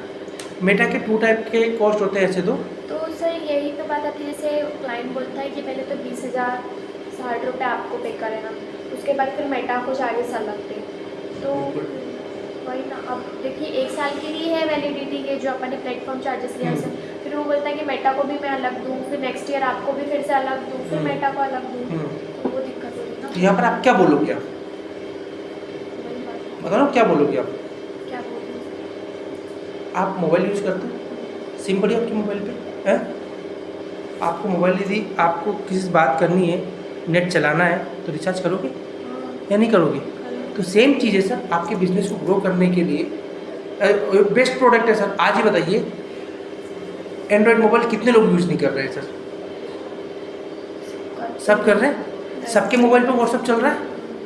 मेटा के 2 टाइप के कॉस्ट होते हैं ऐसे दो। तो सर यही तो बात आती है, जैसे क्लाइंट बोलता है कि पहले तो 20,000 60 रुपये आपको पे करेगा, उसके बाद फिर मेटा को चार्जेस अलग थे, तो वही ना। अब देखिए 1 साल के लिए है वैलिडिटी के जो अपने प्लेटफॉर्म चार्जेस लिया है, फिर वो बोलता है कि मेटा को भी मैं अलग दूँ, फिर नेक्स्ट ईयर आपको भी फिर से अलग दूँ, फिर मेटा को अलग दूँ, तो वो दिक्कत होगी ना। तो यहाँ पर आप क्या बोलोगे? आप बताओ ना क्या बोलोगे? आप क्या बोलूँ? आप मोबाइल यूज़ करते हो? सिम पड़ी आपकी मोबाइल पे है? आपको मोबाइल यदि आपको किसी से बात करनी है, नेट चलाना है, तो रिचार्ज करोगे या नहीं करोगे? तो सेम चीज़ है सर, आपके बिजनेस को ग्रो करने के लिए बेस्ट प्रोडक्ट है सर। आज ही बताइए, एंड्रॉयड मोबाइल कितने लोग यूज़ नहीं कर रहे हैं सर? सब कर रहे हैं, सबके मोबाइल पे व्हाट्सएप चल रहा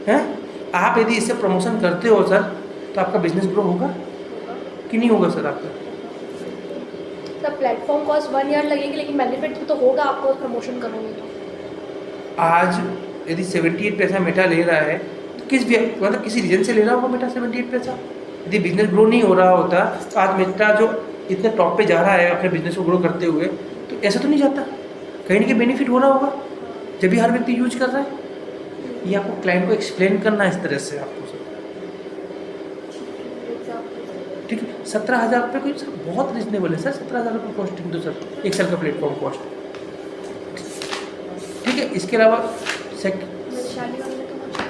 है। आप यदि इससे प्रमोशन करते हो सर, तो आपका बिजनेस ग्रो होगा कि नहीं होगा सर आपका? तब प्लेटफॉर्म कॉस्ट 1 ईयर लगेगी, लेकिन बेनिफिट तो होगा आपको प्रमोशन करोगे तो। आज यदि 78 पैसा मेटा ले रहा है, तो मतलब किसी रीजन से ले रहा होगा मेटा 78 पैसा। यदि बिजनेस ग्रो नहीं हो रहा होता तो आज मेटा जो इतने टॉप पे जा रहा है अपने बिजनेस को ग्रो करते हुए, तो ऐसा तो नहीं जाता, कहीं ना कहीं बेनिफिट हो रहा होगा जब भी हर व्यक्ति यूज कर रहा है। ये आपको क्लाइंट को एक्सप्लेन करना है इस तरह से आपको सर। ठीक है, 17,000 रुपये कोई सर बहुत रिजनेबल है सर, 17,000 रुपये कॉस्टिंग तो सर एक साल का प्लेटफॉर्म कॉस्ट। ठीक है, इसके अलावा वैशाली वाले तो मुझे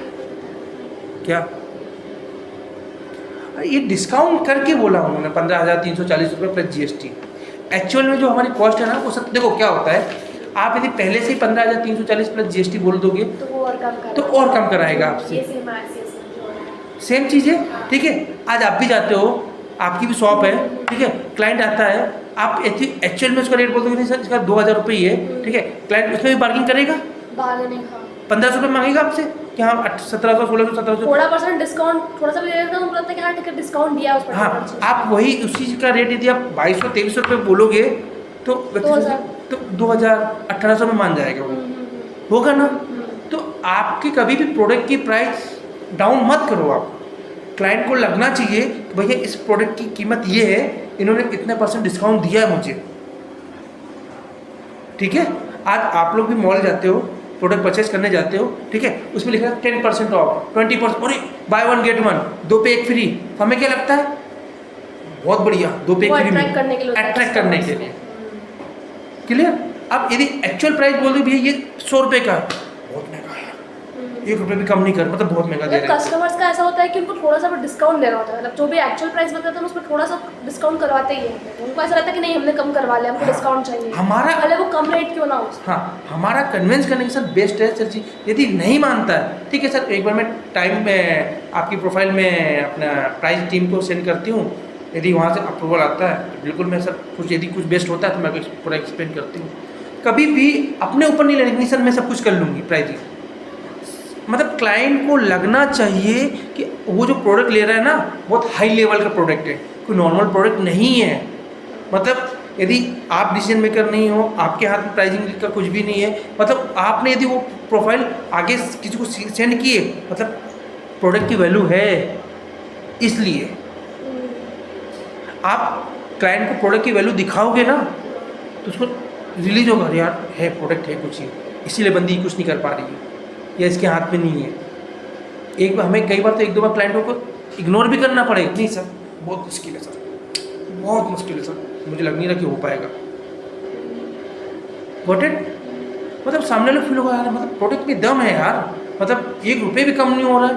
क्या ये डिस्काउंट करके बोला हूँ मैंने 15,340 रुपये प्लस GST। एक्चुअल में जो हमारी कॉस्ट है ना वो सब देखो क्या होता है, आप यदि पहले से ही 15,340 प्लस GST बोल दोगे तो वो और कम करा तो और कम कराएगा आपसे। ये सेम ऐसे सेम चीज़ है, ठीक है। आज आप भी जाते हो, आपकी भी शॉप है, ठीक है, क्लाइंट आता है, आप एक्चुअल में उसका रेट बोल दोगे नहीं सर इसका 2,000 रुपये ही है, ठीक है, क्लाइंट उसमें भी बार्गिंग करेगा, बार्गेनिंग, हाँ 1500 रुपये मांगेगा आपसे कि हाँ 1700 1600 1700। थोड़ा परसेंट डिस्काउंट थोड़ा सा भी देगा तो लगता है कि हाँ ठीक है डिस्काउंट दिया उस पर। हाँ, आप वही उसी चीज़ का रेट यदि आप 2200-2300 रुपये बोलोगे तो 2000 तो 2000 1800 में मान जाएगा वो, होगा ना। तो आपकी कभी भी प्रोडक्ट की प्राइस डाउन मत करो आप। क्लाइंट को लगना चाहिए कि भैया इस प्रोडक्ट की कीमत ये है, इन्होंने इतने % डिस्काउंट दिया है मुझे, ठीक है। आज आप लोग भी मॉल जाते हो, प्रोडक्ट परचेज करने जाते हो, ठीक है, उसमें लिखा है 10% ऑफ, 20%, अरे बाय 1 गेट 1, 2 पे 1 फ्री। हमें क्या लगता है बहुत बढ़िया, 2 पे 1 फ्री में अट्रैक्ट करने के लिए, क्लियर। अब यदि एक्चुअल प्राइस बोल दो भैया ये 100 रुपये का है, बहुत महंगा है, 1 रुपये भी कम नहीं कर, मतलब बहुत महंगा दे रहे हैं। कस्टमर्स का ऐसा होता है कि उनको थोड़ा सा डिस्काउंट देना होता है, मतलब जो भी एक्चुअल प्राइस बताते हैं उस पर थोड़ा सा डिस्काउंट करवाते ही हैं। उनको ऐसा रहता है कि नहीं हमने कम करवा लिया, हमको डिस्काउंट चाहिए, हमारा भले वो कम रेट क्यों ना हो। हाँ, हमारा कन्विंस करने के साथ बेस्ट है सर जी। यदि नहीं मानता है, ठीक है सर, एक बार मैं टाइम में आपकी प्रोफाइल में अपना प्राइस टीम को सेंड करती हूँ, यदि वहाँ से अप्रूवल आता है तो बिल्कुल मैं सर कुछ यदि कुछ बेस्ट होता है तो मैं पूरा एक्सप्लेन करती हूँ। कभी भी अपने ऊपर नहीं लेनी सर, मैं सब कुछ कर लूँगी प्राइसिंग। मतलब क्लाइंट को लगना चाहिए कि वो जो प्रोडक्ट ले रहा है ना बहुत हाई लेवल का प्रोडक्ट है, कोई नॉर्मल प्रोडक्ट नहीं है। मतलब यदि आप डिसीजन मेकर नहीं हो, आपके हाथ में प्राइसिंग का कुछ भी नहीं है, मतलब आपने यदि वो प्रोफाइल आगे किसी को सेंड किए, मतलब प्रोडक्ट की वैल्यू है। इसलिए आप क्लाइंट को प्रोडक्ट की वैल्यू दिखाओगे ना तो उसको रिलीज होगा, यार है प्रोडक्ट है कुछ ही, इसीलिए बंदी कुछ नहीं कर पा रही है या इसके हाथ में नहीं है। एक बार हमें कई बार तो 1-2 बार क्लाइंटों को इग्नोर भी करना पड़ेगा, नहीं सर बहुत मुश्किल है सर, बहुत मुश्किल है सर, मुझे लग नहीं रहा कि हो पाएगा। Got it? मतलब सामने लोग फील होगा यार मतलब प्रोडक्ट में दम है यार, मतलब 1 रुपये भी कम नहीं हो रहा है।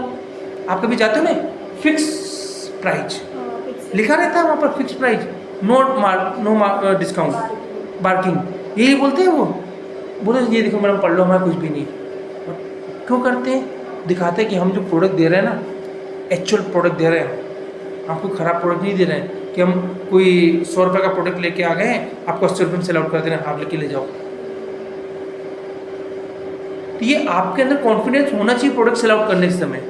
आप कभी जाते हो ना फिक्स प्राइस लिखा रहता है वहाँ पर, fix price, no discount, barking, यही बोलते हैं वो। बोले ये देखो मैडम पढ़ लो, हमारा कुछ भी नहीं। क्यों करते हैं? दिखाते हैं कि हम जो प्रोडक्ट दे रहे हैं ना एक्चुअल प्रोडक्ट दे रहे हैं, आपको ख़राब प्रोडक्ट नहीं दे रहे हैं कि हम कोई 100 रुपये का प्रोडक्ट लेके आ गए हैं, आपको 80 रुपये में सेल आउट कर दे रहे हैं, आप लेके ले जाओ। तो ये आपके अंदर कॉन्फिडेंस होना चाहिए प्रोडक्ट सेल आउट करने के समय।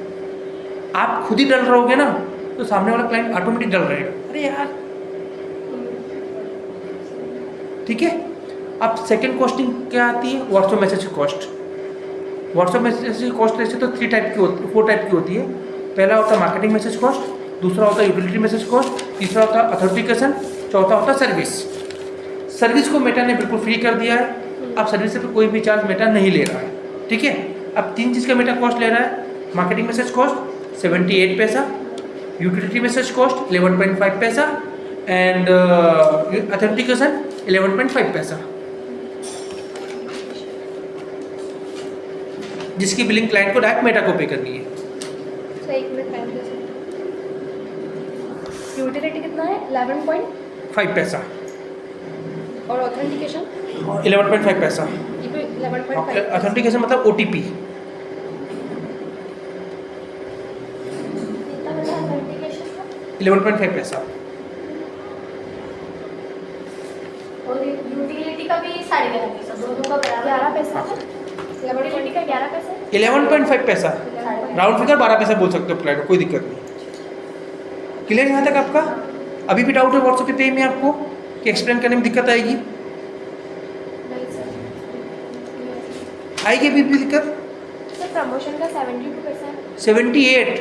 आप खुद ही डल रहोगे ना तो सामने वाला क्लाइंट ऑटोमेटिक डल रहेगा, अरे यार, ठीक है। अब सेकंड कॉस्टिंग क्या आती है? WhatsApp message cost. WhatsApp message की कॉस्ट ऐसे तो 4 टाइप की होती है। पहला होता है मार्केटिंग मैसेज कॉस्ट, दूसरा होता है यूटिलिटी मैसेज कॉस्ट, तीसरा होता है अथेंटिकेशन, चौथा होता है सर्विस। सर्विस को मेटा ने बिल्कुल फ्री कर दिया है, अब सर्विस से कोई भी चार्ज मेटा नहीं ले रहा है, ठीक है। अब 3 चीज़ का मेटा कॉस्ट ले रहा है, मार्केटिंग मैसेज कॉस्ट 78 पैसा, यूटिलिटी मैसेज कॉस्ट 11.5 पैसा एंड अथेंटिकेशन 11.5 पैसा, जिसकी बिलिंग क्लाइंट को डायरेक्ट मेटा को पे करनी है। तो एक मिनट टाइम दे सकते। यूटिलिटी कितना है? 11.5 पैसा और ऑथेंटिकेशन 11.5 पैसा। ये भी 11.5। ऑथेंटिकेशन मतलब OTP। कितना बता ऑथेंटिकेशन का? 11.5 पैसा। और यूटिलिटी का भी 11.5 पैसा, दोनों का बराबर 11 पैसा है। यूटिलिटी का 11 पैसा, 11.5 पैसा, राउंड फिगर 12 पैसा बोल सकते हो क्लाइंट को, कोई दिक्कत नहीं। क्लियर यहाँ तक आपका? अभी भी डाउट है व्हाट्सएप पे में आपको कि एक्सप्लेन करने में दिक्कत आएगी? नहीं सर, आएगी अभी भी दिक्कत? सर प्रमोशन का 72%। 78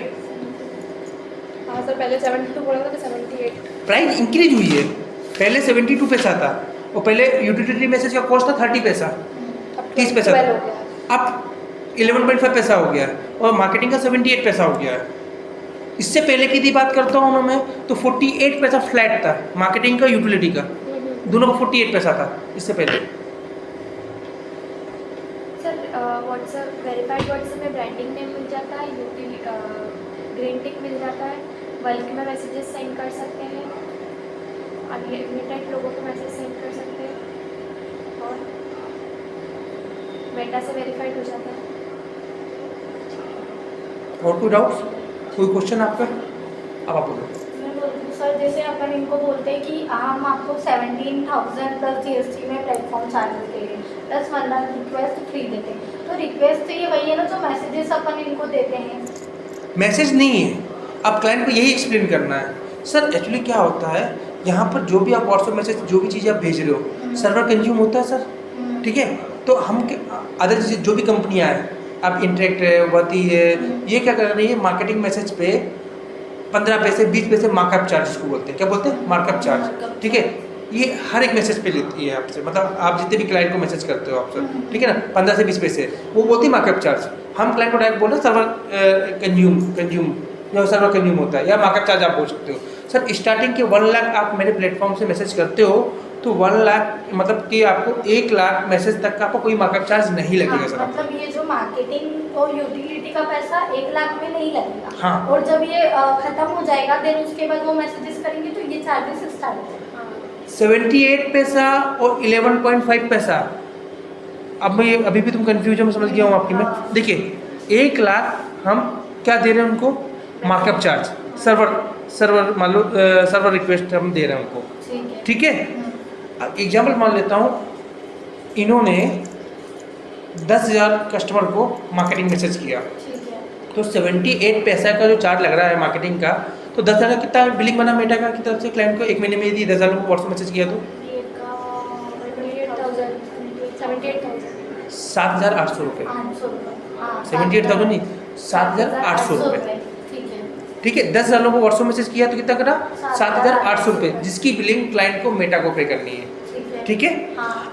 हाँ सर, पहले 72 बोला था कि 78। प्राइस इंक्रीज हुई है, पहले 72 पैसा था और पहले यूटिलिटी मैसेज का कॉस्ट था 30 पैसा, 30 पैसा12 हो था। गया। अब 11.5 पैसा हो गया है और मार्केटिंग का 78 पैसा हो गया है। इससे पहले की यदि बात करता हूँ ना मैं, तो 48 पैसा फ्लैट था मार्केटिंग का, यूटिलिटी का, दोनों का 48 पैसा था इससे पहले। सर व्हाट्सएप वेरीफाइड व्हाट्सएप में ब्रांडिंग नेम मिल जाता है, ग्रीन टिक मिल जाता है, बल्क में मैसेजेस सेंड कर सकते हैं, अनलिमिटेड लोगों को मैसेज सेंड कर सकते हैं और मेटा से वेरीफाइड हो जाता है। और कोई डाउट्स, कोई क्वेश्चन आपका? अब आप बोलो। मैं बोलती हूँ सर, जैसे अपन इनको बोलते हैं कि हम आपको 17,000 प्लस GST में प्लेटफॉर्म चार्जेस दे रहे हैं, प्लस 1 लाख रिक्वेस्ट फ्री देते हैं, तो रिक्वेस्ट तो ये वही है ना जो मैसेजेस अपन इनको देते हैं? मैसेज नहीं है, अब क्लाइंट को यही एक्सप्लेन करना है। सर एक्चुअली क्या होता है, यहाँ पर जो भी आप व्हाट्सएप मैसेज, जो भी चीज़ें आप भेज रहे हो, सर्वर कंज्यूम होता है सर, ठीक है। तो हम अदर जो भी कंपनियाँ हैं, आप इंटरेक्ट है, वती है, ये क्या कर रही है, मार्केटिंग मैसेज पे 15 पैसे 20 पैसे मार्कअप चार्ज इसको बोलते हैं, क्या बोलते हैं, मार्कअप चार्ज, ठीक है। ये हर एक मैसेज पे लेती है आपसे, मतलब आप जितने भी क्लाइंट को मैसेज करते हो आपसे, ठीक है ना, 15 से 20 पैसे वो बोलती है मार्कअप चार्ज। हम क्लाइंट को डायरेक्ट बोल रहे हैं सर्वर कंज्यूम या सर्वर कंज्यूम होता है, या मार्कअप चार्ज आप बोल सकते हो। सर स्टार्टिंग के 1 लाख आप मेरे प्लेटफॉर्म से मैसेज करते हो तो 1 लाख मतलब कि आपको 1 लाख मैसेज तक का आपको कोई मार्कअप चार्ज नहीं लगेगा सर। मतलब ये जो मार्केटिंग और यूटिलिटी का पैसा 1 लाख में नहीं लगेगा। हाँ। और जब ये खत्म हो जाएगा देन उसके बाद वो मैसेजेस करेंगे तो ये चार्जेस स्टार्ट हो जाएगा। 78 पैसा और 11.5 पैसा। अब मैं अभी भी तुम कंफ्यूज हो, मैं समझ गया हूँ आपकी। मैं देखिए 1 लाख हम क्या दे रहे हैं उनको, मार्कअप चार्ज, सर्वर मान लो सर्वर रिक्वेस्ट हम दे रहे हैं उनको, ठीक है। एग्जाम्पल मान लेता हूँ, इन्होंने 10,000 कस्टमर को मार्केटिंग मैसेज किया, तो 78 पैसा का जो चार्ज लग रहा है मार्केटिंग का, तो 10,000 का कितना बिलिंग बना मेटा का की तरफ से क्लाइंट को एक महीने में यदि 10,000 को व्हाट्सएप मैसेज किया तो 7,800 रुपये, 78,000 नहीं 7,800 रुपये, ठीक है। 10,000 लोगों को व्हाट्सएप मैसेज किया तो कितना करा, 7,800 रुपये, जिसकी बिलिंग क्लाइंट को मेटा को पे करनी है, ठीक है।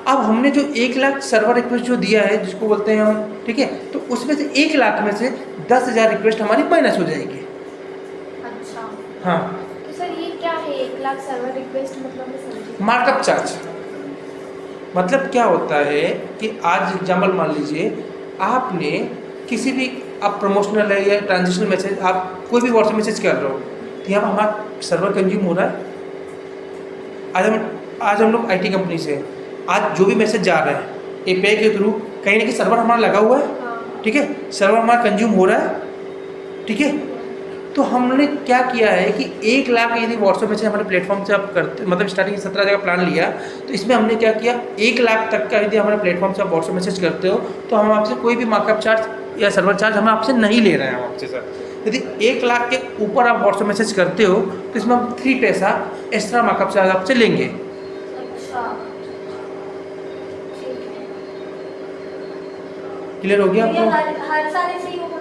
अब हमने जो 1 लाख सर्वर रिक्वेस्ट जो दिया है जिसको बोलते हैं हम, ठीक है, तो उसमें से 1 लाख में से 10,000 रिक्वेस्ट हमारी माइनस हो जाएगी। अच्छा, हाँ। तो सर ये क्या है 1 लाख सर्वर रिक्वेस्ट, मतलब मैं समझी। मार्कअप चार्ज मतलब क्या होता है कि आज एग्जाम्पल मान लीजिए आपने किसी भी, आप प्रमोशनल है या ट्रांजिशनल मैसेज, आप कोई भी व्हाट्सएप मैसेज कर रहे हो, तो यहाँ पर हमारा सर्वर कंज्यूम हो रहा है। आज हम लोग IT कंपनी से, आज जो भी मैसेज जा रहा है API के थ्रू, कहीं ना कहीं सर्वर हमारा लगा हुआ है, ठीक है, सर्वर हमारा कंज्यूम हो रहा है, ठीक है। तो हमने क्या किया है कि 1 लाख यदि व्हाट्सएप मैसेज हमारे प्लेटफॉर्म से आप करते, मतलब स्टार्टिंग 17,000 का प्लान लिया, तो इसमें हमने क्या किया, 1 लाख तक का यदि हमारे प्लेटफॉर्म से आप व्हाट्सएप मैसेज करते हो तो हम आपसे कोई भी मार्कअप चार्ज या सर्वर चार्ज हम आपसे नहीं ले रहे हैं। हम आपसे सर यदि 1 लाख के ऊपर आप व्हाट्सएप मैसेज करते हो तो इसमें हम 3 पैसा एक्स्ट्रा मार्कअप चार्ज आपसे लेंगे। अच्छा, क्लियर हो गया तो ये आपको? हर साल ऐसे ही होगा,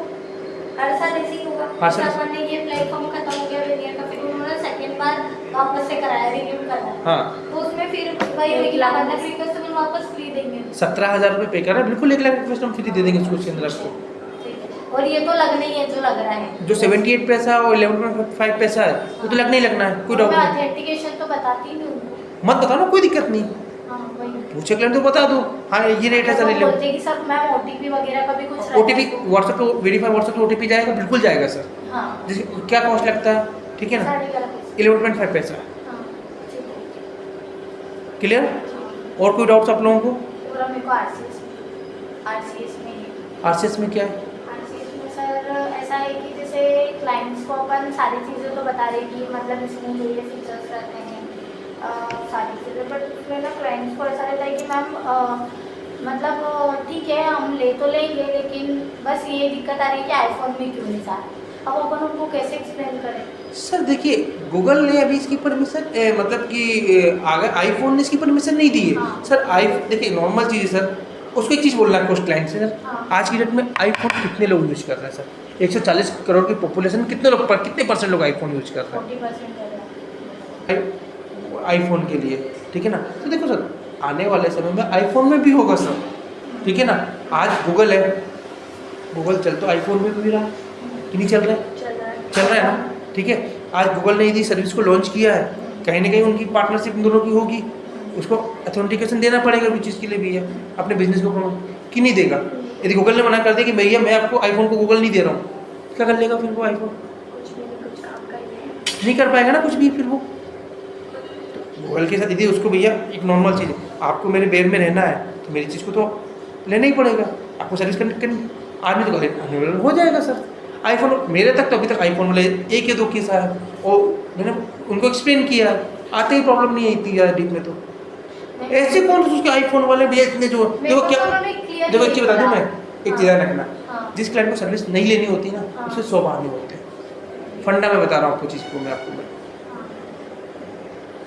हर साल ऐसे ही होगा। हर साल। अपन ने ये प्लेटफॉर्म खत्म हो गया वेरियर का, फिर उन्होंने सेकंड बार वापस से कराया, रिन्यू कराया, हाँ, तो उसमें फिर वही होगी ना, मतलब रिक्वेस्ट अपन वापस फ्री देंगे। 17,000 रुपये पे करा, बिल्कुल 1 लाख रिक्वेस्ट हम फ्री दे देंगे उसके अंदर आपको। ठीक है, और ये तो लगना ही है जो लग रहा है, जो 78 पैसा और 11.5 पैसा है वो तो लगना ही लगना है, कोई डाउट मैं नहीं। ऑथेंटिकेशन तो बताती नहीं उनको। मत बताओ ना, कोई दिक्कत नहीं, हाँ वही, पूछे क्लाइंट तो बता दो, हाँ ये रेट है सर, वो बोलते हैं कि सर मैम OTP वगैरह का भी कुछ रहता है OTP व्हाट्सएप पे वेरीफाई, व्हाट्सएप पे OTP जाएगा, बिल्कुल जाएगा सर। हाँ, जैसे क्या कॉस्ट लगता है, ठीक है ना, 11.5 11.5 पैसा। हाँ, ठीक है। क्लियर? और कोई डाउट्स आप लोगों को? पूरा मेरे को RCS में ही, RCS में क्या है? RCS में सर ऐसा है कि जैसे क्लाइंट्स को अपन सारी चीज़ें तो बता रहे कि मतलब इसमें ये फीचर्स रहते हैं, सारी चीज़ें, बट उसमें ना क्लाइंट्स को ऐसा रहता है कि मैम मतलब ठीक है हम ले तो लेंगे, लेकिन बस ये दिक्कत आ रही है कि आईफोन में क्यों नहीं जा रहा। अब अपन उनको कैसे एक्सप्लेन करें? सर देखिए, गूगल ने अभी इसकी परमिशन मतलब कि अगर आईफोन ने इसकी परमिशन नहीं दी है। हाँ। सर देखिए नॉर्मल चीज़ है सर, उसको एक चीज़ बोलना है कुछ क्लाइंट से, सर हाँ। आज की डेट में आईफोन कितने लोग यूज कर रहे हैं सर? 140 करोड़ की पॉपुलेशन, कितने लोग कितने परसेंट लोग आईफोन यूज कर रहे 40% कर रहा है। हैं आईफोन के लिए, ठीक है ना। तो देखो सर आने वाले समय में आईफोन में भी होगा सर, ठीक है ना। आज गूगल है, गूगल चल तो आईफोन में भी रहा कि नहीं चल रहा है? चल रहा है। चल रहा है ना, ठीक है। आज गूगल ने यदि सर्विस को लॉन्च किया है, कहीं ना कहीं उनकी पार्टनरशिप इन दोनों की होगी, उसको अथेंटिकेशन देना पड़ेगा भी चीज़ के लिए भैया, अपने बिजनेस को प्रमोट कि नहीं देगा। यदि गूगल ने मना कर दिया कि भैया मैं आपको आईफोन को गूगल नहीं दे रहा हूँ, क्या कर लेगा फिर वो आईफोन? कुछ भी नहीं, कुछ काम कर लें। नहीं कर पाएगा ना कुछ भी फिर वो। गूगल के साथ यदि उसको भैया एक नॉर्मल चीज़ है, आपको मेरे बेर में रहना है तो मेरी चीज़ को तो लेना ही पड़ेगा, आपको सर्विस करनी आदमी तो अवेलेबल हो जाएगा सर। आईफोन मेरे तक तो अभी तक आईफोन वाले एक या दो केस आया और मैंने उनको एक्सप्लेन किया, आते ही प्रॉब्लम नहीं आई थी यार डीप में। तो ऐसे कौन उसके आईफोन वाले भैया इतने जो देखो क्या, देखो एक चीज़ बता दूँ मैं, एक चीज़ ध्यान रखना, जिस क्लाइंट को सर्विस नहीं लेनी होती ना उसे 100 बहाने होते हैं। फंडा में बता रहा हूँ आपको चीज़ को मैं आपको,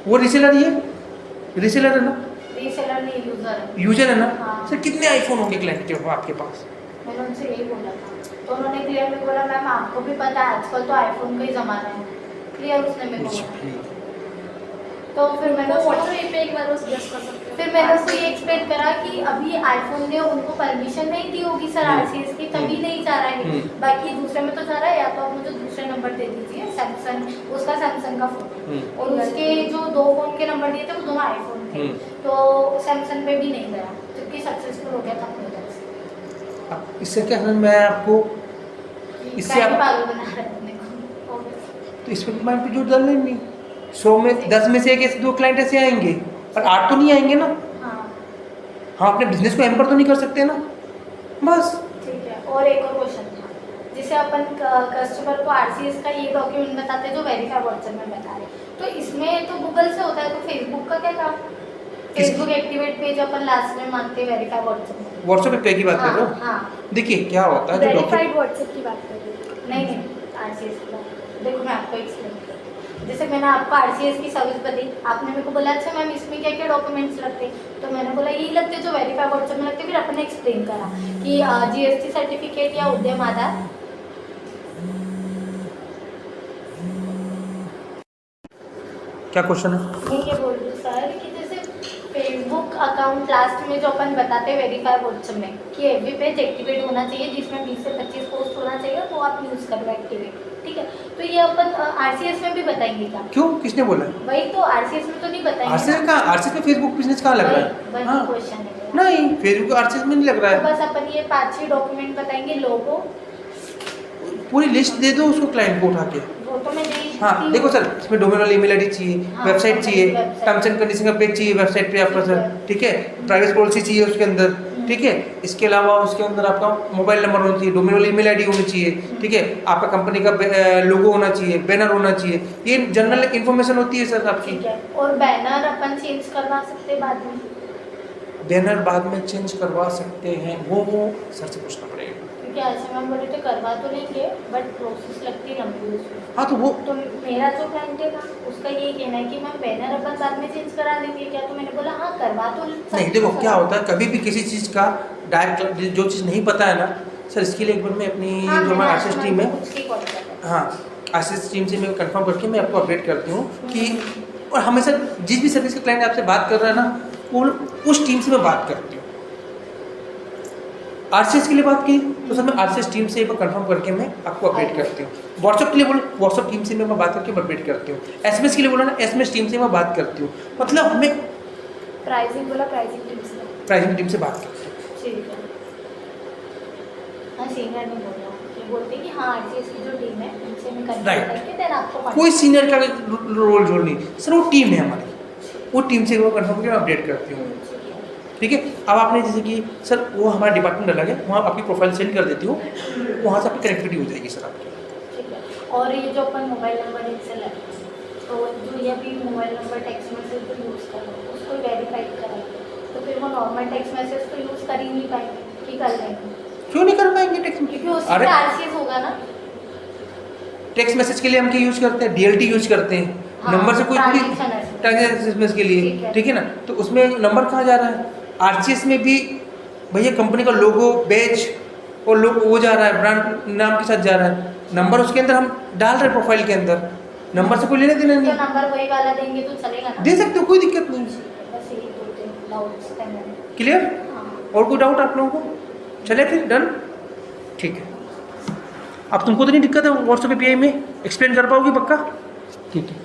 वो रीसेलर ही है, रीसेलर है ना, रीसेलर नहीं, यूजर है। यूजर है ना। हाँ। सर कितने आईफोन होंगे क्लाइंट के आपके पास? मैंने उनसे यही बोला था, तो उन्होंने क्लियर में बोला मैम आपको भी पता है आजकल तो आईफोन का ही ज़माना है, क्लियर उसने मेरे को बोला। तो फिर मैंने वो उसको WhatsApp पे एक बार वो सजेस्ट कर सकते हैं। फिर मैंने उसको ये एक्सप्लेन करा कि अभी आईफोन ने उनको परमिशन नहीं दी होगी सर आरसीएस की, तभी नहीं जा रहा है, बाकी दूसरे में तो जा रहा है। या तो आप मुझे दूसरे नंबर दे दीजिए, सैमसंग, उसका सैमसंग का फ़ोन, और उसके जो 2 फ़ोन के नंबर दिए थे वो दोनों आईफोन थे, तो सैमसंग पे भी नहीं गया, जबकि सक्सेसफुल हो गया था अपनी तरफ से। अब इससे क्या समझ में आया आपको? इससे क्लाइंट आप पागल बना रहे हैं अपने को। तो इस पर माइंड पे जोर डालना ही नहीं। 100 में 10 में से एक ऐसे 2 क्लाइंट ऐसे आएंगे, और 8 तो नहीं आएंगे ना। हाँ हाँ, अपने बिजनेस को हैम्पर तो नहीं कर सकते ना, बस। ठीक है। और एक और क्वेश्चन था, जिसे अपन कस्टमर को आरसीएस का ये डॉक्यूमेंट बताते हैं जो वेरीफाई व्हाट्सएप में बता रहे, तो इसमें तो गूगल से होता है, तो फेसबुक का क्या काम? फेसबुक एक्टिवेट पेज अपन लास्ट में मांगते हैं वेरीफाई व्हाट्सएप में। व्हाट्सएप पे की बात कर रहे हो? हाँ। देखिए क्या होता है जो वेरीफाइड व्हाट्सएप की बात कर रही हूँ। नहीं आरसीएस की बात, देखो मैं आपको एक्सप्लेन करती हूँ। जैसे मैंने आपको आरसीएस की सर्विस बताई, आपने मेरे को बोला अच्छा मैम इसमें क्या क्या डॉक्यूमेंट्स लगते हैं, तो मैंने बोला यही लगते हैं जो वेरीफाई व्हाट्सएप में लगते हैं। फिर अपन ने एक्सप्लेन करा कि जीएसटी सर्टिफिकेट या उद्यम आधार। क्या क्वेश्चन है? मैं ये बोल रही हूँ सर कि जैसे फेसबुक अकाउंट लास्ट में जो अपन बताते हैं वेरीफाई व्हाट्सएप में कि एफबी पेज एक्टिवेट होना चाहिए जिसमें 20 से 25 पोस्ट होना चाहिए, वो आप यूज़ करो एक्टिवेट, ठीक है। तो ये अपन आरसीएस में भी बताएंगे क्या? क्यों, किसने बोला है? वही तो आरसीएस में तो नहीं बताएंगे। आरसीएस का, आरसीएस में फेसबुक बिजनेस कहाँ लग रहा है? वही क्वेश्चन है। नहीं, फेसबुक आरसीएस में नहीं लग रहा तो है। बस अपन ये 5-6 डॉक्यूमेंट बताएंगे, लोगो, पूरी लिस्ट दे दो उसको क्लाइंट को उठा के। वो तो मैं दे हाँ देखो सर, इसमें डोमेन ईमेल आईडी चाहिए, हाँ, वेबसाइट चाहिए, वेबसाइट। टर्म्स एंड कंडीशन का पेज चाहिए वेबसाइट पे आपका सर, ठीक है। प्राइवेसी पॉलिसी चाहिए उसके अंदर, ठीक है। इसके अलावा उसके अंदर आपका मोबाइल नंबर होना चाहिए, डोमेन ईमेल आईडी होनी चाहिए, ठीक है। आपका कंपनी का लोगो होना चाहिए, बैनर होना चाहिए, ये जनरल इन्फॉर्मेशन होती है सर आपकी। ठीक है। और बैनर अपन चेंज करवा सकते हैं बाद में? बैनर बाद में चेंज करवा सकते हैं, वो सर से पूछना पड़ेगा। क्योंकि ऐसे मैम बोले थे करवा तो लेंगे बट प्रोसेस लगती लंबी उसमें। हाँ तो वो तो मेरा जो क्लाइंट है ना उसका ये कहना है कि मैम बैनर अपन बाद में चेंज करा देंगे क्या? तो मैंने बोला हाँ करवा तो नहीं, देखो क्या होता है, कभी भी किसी चीज़ का डायरेक्ट जो चीज़ नहीं पता है ना सर, इसके लिए एक बार मैं अपनी जो हमारा आरसीएस टीम है, हाँ आरसीएस टीम से मैं कंफर्म करके मैं आपको अपडेट करती हूँ कि, और हमेशा जिस भी सर्विस का क्लाइंट आपसे बात कर रहा है ना, वो उस टीम से मैं बात करती हूँ। आरसीएस के लिए बात की तो सर मैं आरसीएस टीम से एक बार कंफर्म करके मैं आपको अपडेट करती हूँ। व्हाट्सएप के लिए बोलो, व्हाट्सएप टीम से मैं बात करके अपडेट करती हूँ। एसएमएस के लिए बोला ना, एसएमएस टीम से मैं बात करती हूँ। मतलब हमें प्राइसिंग बोला, प्राइसिंग टीम से। प्राइसिंग टीम से बात करती हूँ। ठीक है। हाँ सीनियर नहीं बोल रहा, ये बोलते हैं कि हाँ आरसीएस की जो टीम है उनसे मैं कंफर्म Right. करके देन आपको कोई सीनियर का रोल जोड़ नहीं सर, वो टीम है हमारी, वो टीम से वो कंफर्म करके मैं अपडेट करती हूँ, ठीक है। अब आपने जैसे कि सर वो हमारा डिपार्टमेंट अलग है, वहाँ आपकी प्रोफाइल सेंड कर देती हूँ, वहाँ से आपकी कनेक्टिविटी हो जाएगी सर आपकी। ठीक है। और ये जो अपन मोबाइल नंबर इनसे लेते हैं, तो जो ये भी मोबाइल नंबर टेक्स्ट मैसेज जो यूज़ कर रहे हो उसको वेरीफाई कराएंगे, तो फिर वो नॉर्मल टेक्स्ट मैसेज तो यूज़ कर ही नहीं पाएंगे कि कर लेंगे? क्यों नहीं कर पाएंगे टेक्स्ट? क्योंकि उससे आरसीएस होगा ना। टेक्स्ट मैसेज के लिए हम क्या यूज़ करते हैं? डीएलटी यूज़ करते हैं। हाँ, नंबर से कोई ट्रांजैक्शन के लिए, ठीक है ना। तो उसमें नंबर कहाँ जा रहा है? आरसीएस में भी भैया कंपनी का लोगो, बैच और लोगो वो जा रहा है, ब्रांड नाम के साथ जा रहा है। नंबर उसके अंदर हम डाल रहे हैं प्रोफाइल के अंदर, नंबर से कोई लेने देना तो नहीं। नंबर वही वाला देंगे तो चलेगा ना? दे सकते हो, कोई दिक्कत नहीं। बस यही बोलते हैं, डाउट्स क्लियर? हाँ। और कोई डाउट आप लोगों को? चले फिर डन। ठीक है। अब तुमको तो नहीं दिक्कत है व्हाट्सएप API में, एक्सप्लेन कर पाओगी पक्का? ठीक है।